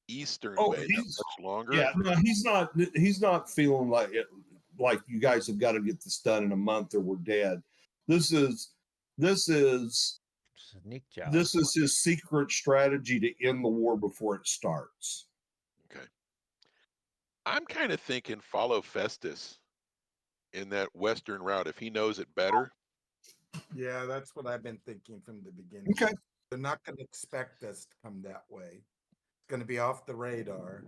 eastern Oh, way, that much longer? Yeah, no, he's not feeling like it, like you guys have got to get this done in a month or we're dead. This is Sneak job. this is his secret strategy to end the war before it starts. Okay. I'm kind of thinking follow Festus in that western route if he knows it better. Yeah, that's what I've been thinking from the beginning. Okay. They're not going to expect us to come that way. It's going to be off the radar.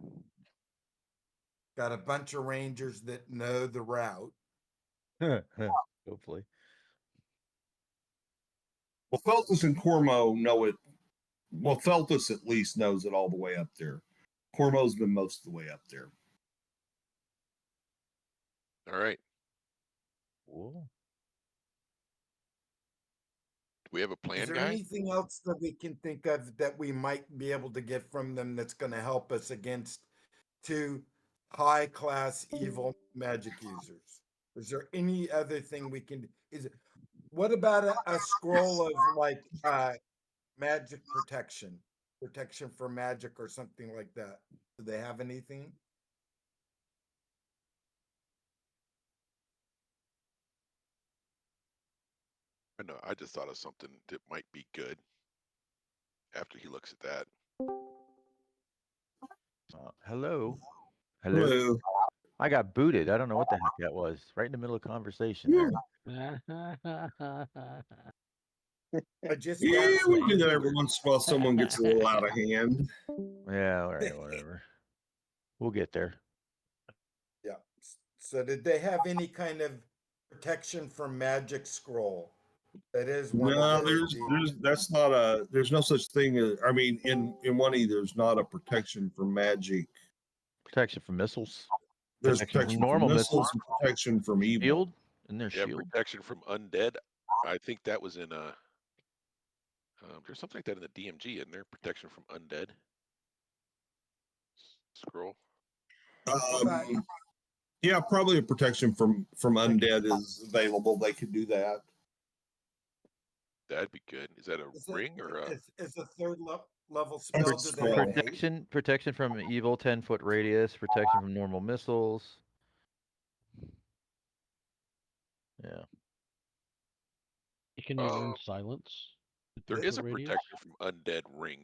Got a bunch of rangers that know the route. Hopefully. Well, Feltus and Cuermo know it. Well, Feltus at least knows it all the way up there. Cuermo's been most of the way up there. All right. Cool. Do we have a plan, Is there guy? anything else that we can think of that we might be able to get from them that's going to help us against 2 high-class evil magic users? Is there any other thing we can? What about a scroll of like magic protection for magic or something like that? Do they have anything? I know. I just thought of something that might be good after he looks at that. Hello. Hello. I got booted. I don't know what the heck that was. Right in the middle of conversation there. I just Yeah, got we do some- that every once in a while. Someone gets a little out of hand. Yeah, all right, whatever. We'll get there. Yeah. So did they have any kind of protection from magic scroll? That is one No, of there's no such thing as, I mean, in 1E, there's not a protection for magic. Protection from missiles. There's Protection from protection normal from missiles and protection from evil. Shield. And their Yeah, shield. protection from undead. I think that was in there's something like that in the DMG, isn't there? Protection from undead. Scroll. Yeah, probably a protection from undead is available. They could do that. That'd be good. Is that a ring or a? Is a third level spell? It's Do they have scroll. haste? Protection from evil 10-foot radius. Protection from normal missiles. Yeah. Can you learn silence? There is a Different radius? protector from Undead Ring.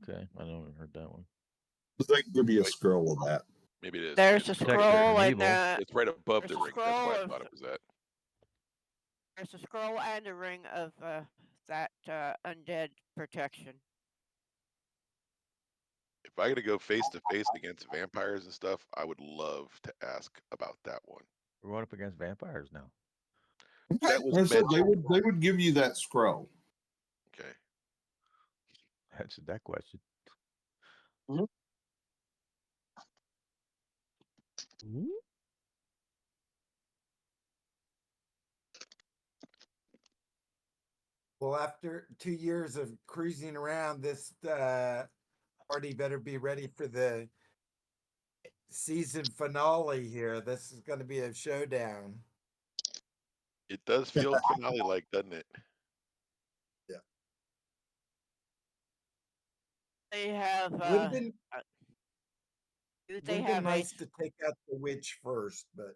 Okay. I haven't heard that one. I think there'd be a Wait. scroll of that. Maybe it is. There's a It's Protector scroll and enable. it's right above there's the a ring. That's why I scroll thought of- it was that. there's a scroll and a ring of that undead protection. If I got to go face to face against vampires and stuff, I would love to ask about that one. We're going up against vampires now. That was I said mentioned. they would give you that scroll. Okay. Answered that question. Hmm? Well, after 2 years of cruising around, this party better be ready for the season finale here. This is going to be a showdown. It does feel finale like, doesn't it? They have Would have been, they would've been have nice to take out the witch first, but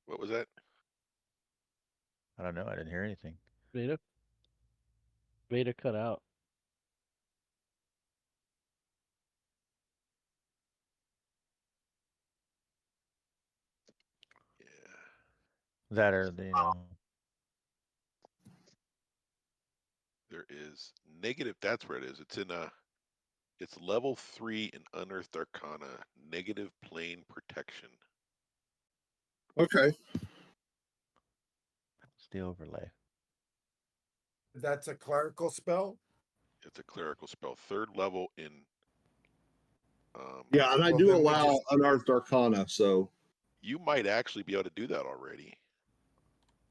What was that? I don't know. I didn't hear anything. Beta? Beta cut out. Yeah. That or the, There is negative. That's where it is. It's in it's level 3 in Unearthed Arcana, negative plane protection. Okay. it's the overlay. that's a clerical spell. It's a clerical spell, 3rd level in. Yeah, and I Well, do then we allow just- Unearthed Arcana, so You might actually be able to do that already,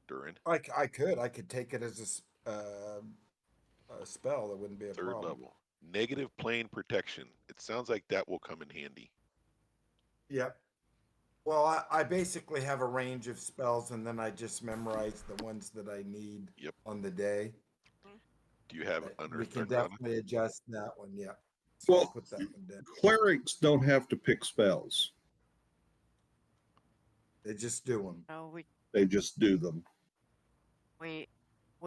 Durin. I could take it as a spell. That wouldn't be a 3rd problem. level, negative plane protection. It sounds like that will come in handy. Yep. Well, I basically have a range of spells, and then I just memorize the ones that I need Yep. on the day. Do you have But we Unearthed can Arcana? definitely adjust that one. Yeah. So I'll well, put that one down. clerics don't have to pick spells; They just do them. no, they just do them. we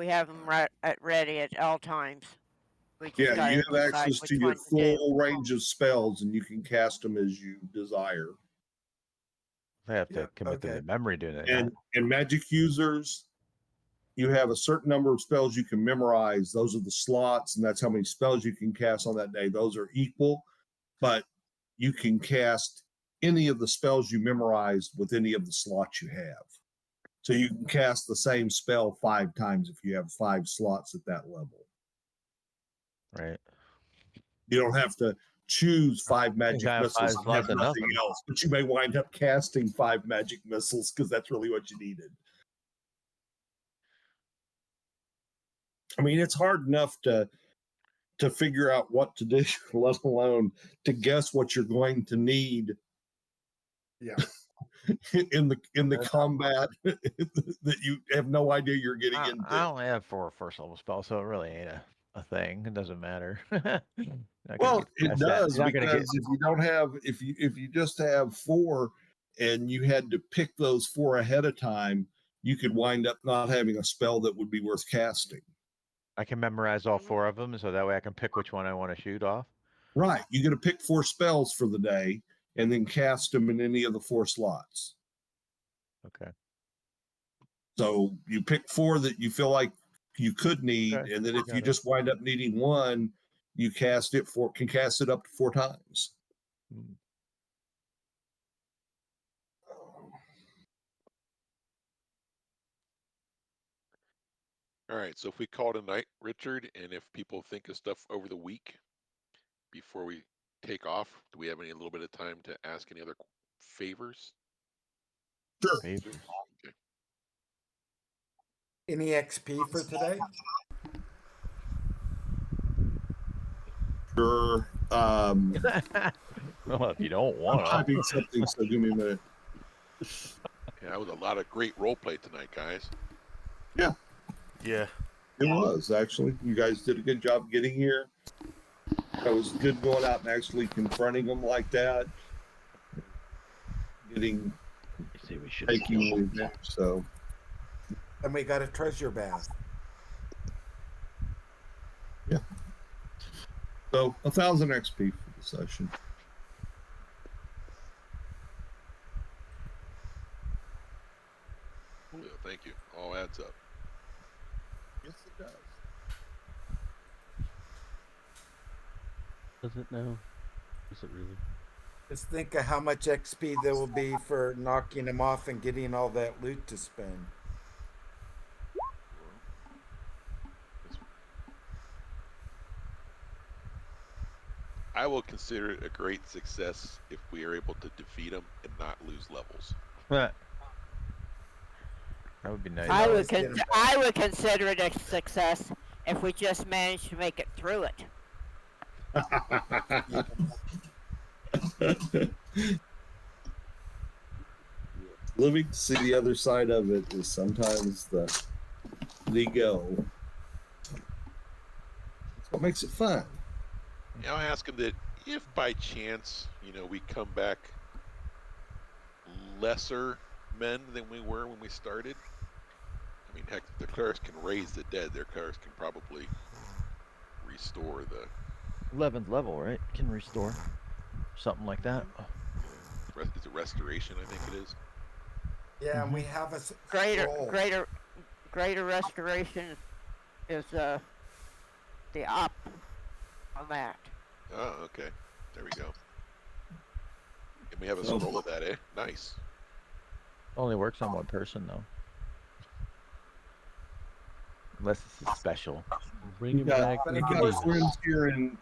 have them right at ready at all times. We just Yeah, gotta you have decide access which to your one to do. full range of spells, and you can cast them as you desire. They have to Yeah, commit to okay. the memory doing it. And magic users, you have a certain number of spells you can memorize. Those are the slots, and that's how many spells you can cast on that day. Those are equal, but you can cast any of the spells you memorized with any of the slots you have. So you can cast the same spell 5 times if you have 5 slots at that level. Right. You don't have to choose 5 magic got missiles 5 and slots have of nothing nothing. else, but you may wind up casting 5 magic missiles because that's really what you needed. I mean, it's hard enough to figure out what to do, let alone to guess what you're going to need. Yeah. in the combat that you have no idea you're getting I into. only have 4 first level spells, so it really ain't a thing. It doesn't matter. Well, it does because if you don't have if you just have 4 and you had to pick those 4 ahead of time, you could wind up not having a spell that would be worth casting. I can memorize all 4 of them, so that way I can pick which one I want to shoot off. Right. You got to pick 4 spells for the day and then cast them in any of the 4 slots. Okay. So you pick 4 that you feel like you could need, Okay, and then if got you it. just wind up needing 1, you can cast it up to 4 times. Mm. All right, so if we call it a night, Richard, and if people think of stuff over the week before we take off, do we have any little bit of time to ask any other favors? Sure. Favors. Any XP for today? Sure. Well, if you don't I'm want to. typing something, so give me a minute. Yeah, that was a lot of great role play tonight, guys. Yeah. It was actually. You guys did a good job getting here. It was good going out and actually confronting them like that. Getting I say we should. taking advantage. So And we got a treasure bath. so 1,000 XP for the session. Yeah, thank you. All adds up. Yes, it does. Does it now? Is it really? Just think of how much XP there will be for knocking him off and getting all that loot to spend. I will consider it a great success if we are able to defeat them and not lose levels. That would be nice. I always get 'em back. I would consider it a success if we just managed to make it through it. Living to see the other side of it is sometimes the go. That's what makes it fun. Yeah, I'll ask them that if by chance, we come back lesser men than we were when we started. I mean, heck, if the clerics can raise the dead, their clerics can probably restore the 11th level, right? Can restore something like that. is it restoration, I think it is. Yeah, and we have a Greater restoration is the op on that. Oh, okay. There we go. And we have a Oh. scroll of that, eh? Nice. Only works on one person though. Unless it's a special. Bring You him got, back. you Nicky got Davis. friends here in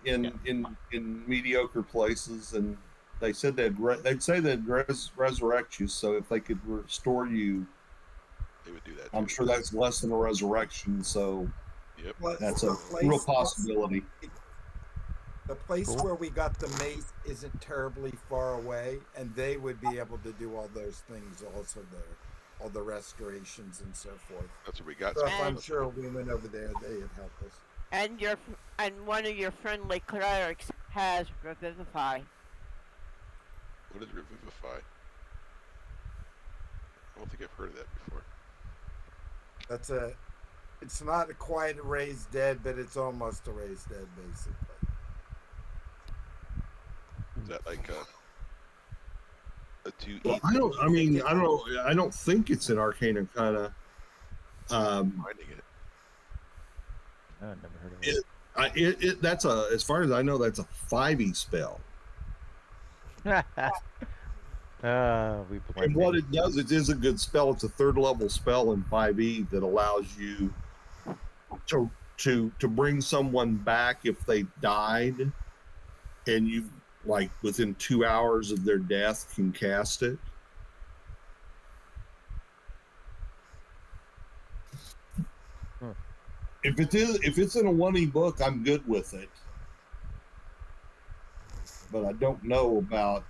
mediocre places, and they said they'd say they'd resurrect you. So if they could restore you, They would do that. I'm too. sure that's less than a resurrection. So Yep. that's a real possibility. The place Cool. where we got the mace isn't terribly far away, and they would be able to do all those things also there, all the restorations and so forth. That's what we got. So if I'm And- sure we went over there, they'd help us. And one of your friendly clerics has Revivify. What is Revivify? I don't think I've heard of that before. It's not quite a raised dead, but it's almost a raised dead, basically. Is that like a 2 Well, eat? I don't think it's an Arcana kind of. Finding it. I've never heard of it. That's as far as I know, that's a 5e spell. We And what it does, it is a good spell. It's a 3rd level spell in 5e that allows you to bring someone back if they died, and you like within 2 hours of their death can cast it. Huh. If it's in a 1e book, I'm good with it. But I don't know about.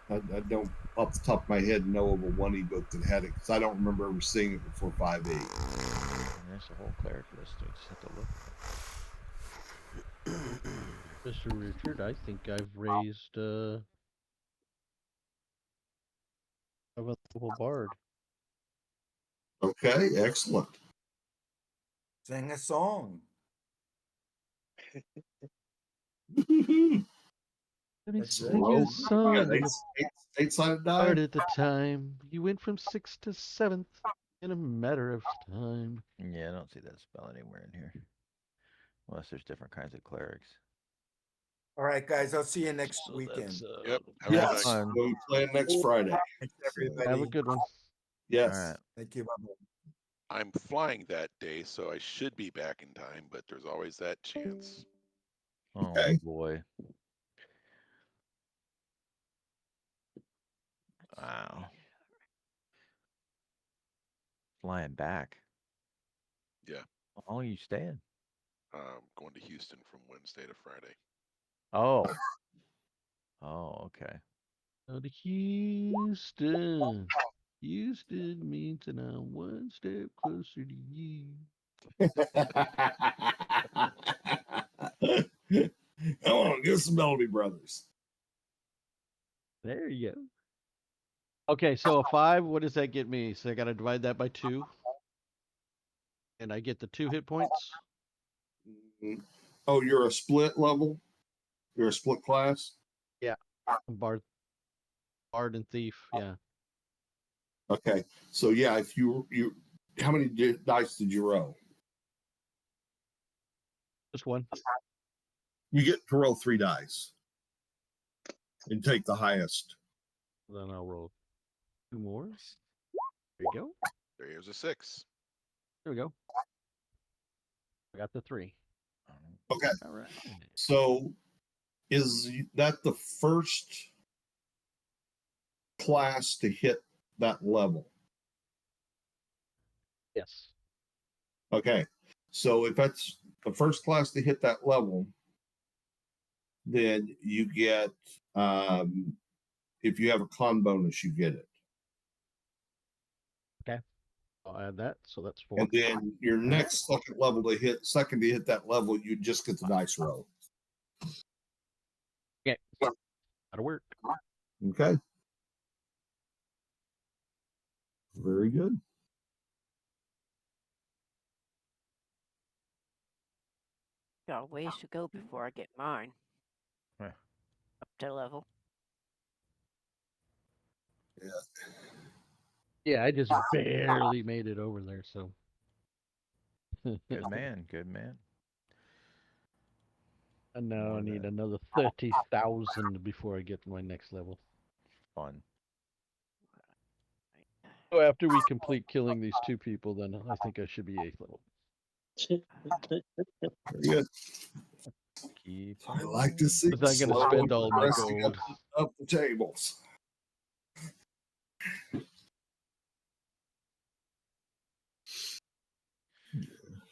I don't off the top of my head know of a 1e book that had it, because I don't remember ever seeing it before 5e. There's a whole cleric list. I just have to look. Mr. Richard, I think I've raised a level bard. Okay, excellent. Sing a song. Let me That's sing right. a song. Yeah, You eight-sided die. started the time. You went from 6th to 7th in a matter of time. Yeah, I don't see that spell anywhere in here. Unless there's different kinds of clerics. All right, guys. I'll see you next So weekend. that's, Yep. Have a good Yes, night. Fun. we'll be playing next Friday. Thanks, everybody. have a good one. Yes. All right. Thank you. Bye-bye. I'm flying that day, so I should be back in time, but there's always that chance. Oh Okay. boy. Wow. Flying back. Yeah. How long are you staying? Going to Houston from Wednesday to Friday. Oh. Oh, okay. Go to Houston. Houston means that I'm one step closer to you. Come on, get some Melody Brothers. There you go. Okay, so a 5, what does that get me? So I gotta divide that by 2. And I get the 2 hit points. Oh, you're a split level? You're a split class? Bard and thief, yeah. Okay. So yeah, if you how many dice did you roll? Just 1. You get to roll 3 dice and take the highest. Then I'll roll 2 more. There you go. There's a 6. There we go. I got the 3. Okay. All right. So is that the first class to hit that level? Yes. Okay. So if that's the first class to hit that level, then you get if you have a con bonus, you get it. I'll add that. So that's 4. And then your next second to hit that level, you just get the dice roll. Okay. That'll work. Okay. Very good. Got a ways to go before I get mine Huh. up to level. Yeah, I just barely made it over there, so. Good man. Good man. And now More I of need that. another 30,000 before I get to my next level. Fun. So after we complete killing these 2 people, then I think I should be 8th level. Very good. Keep. I like to see. Because I'm gonna slowly spend all my progressing gold. up the tables.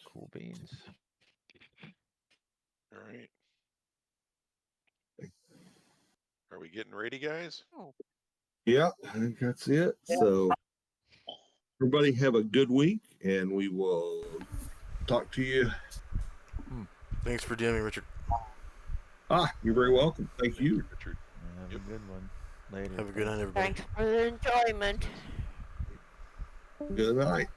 Cool beans. All right. Are we getting ready, guys? Yeah, I think that's it. So everybody have a good week, and we will talk to you. Thanks for DMing, Richard. You're very welcome. Thank Thank you. Richard. Have Yep. a good one. Later. Have a good night, everybody. Thanks for the enjoyment. Good night.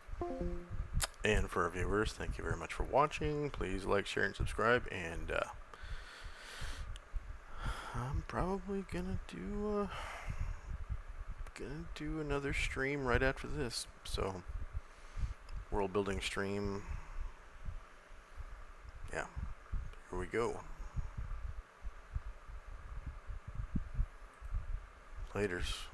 And for our viewers, thank you very much for watching. Please like, share, and subscribe. And I'm probably gonna do another stream right after this. So world building stream. Yeah, here we go. Laters.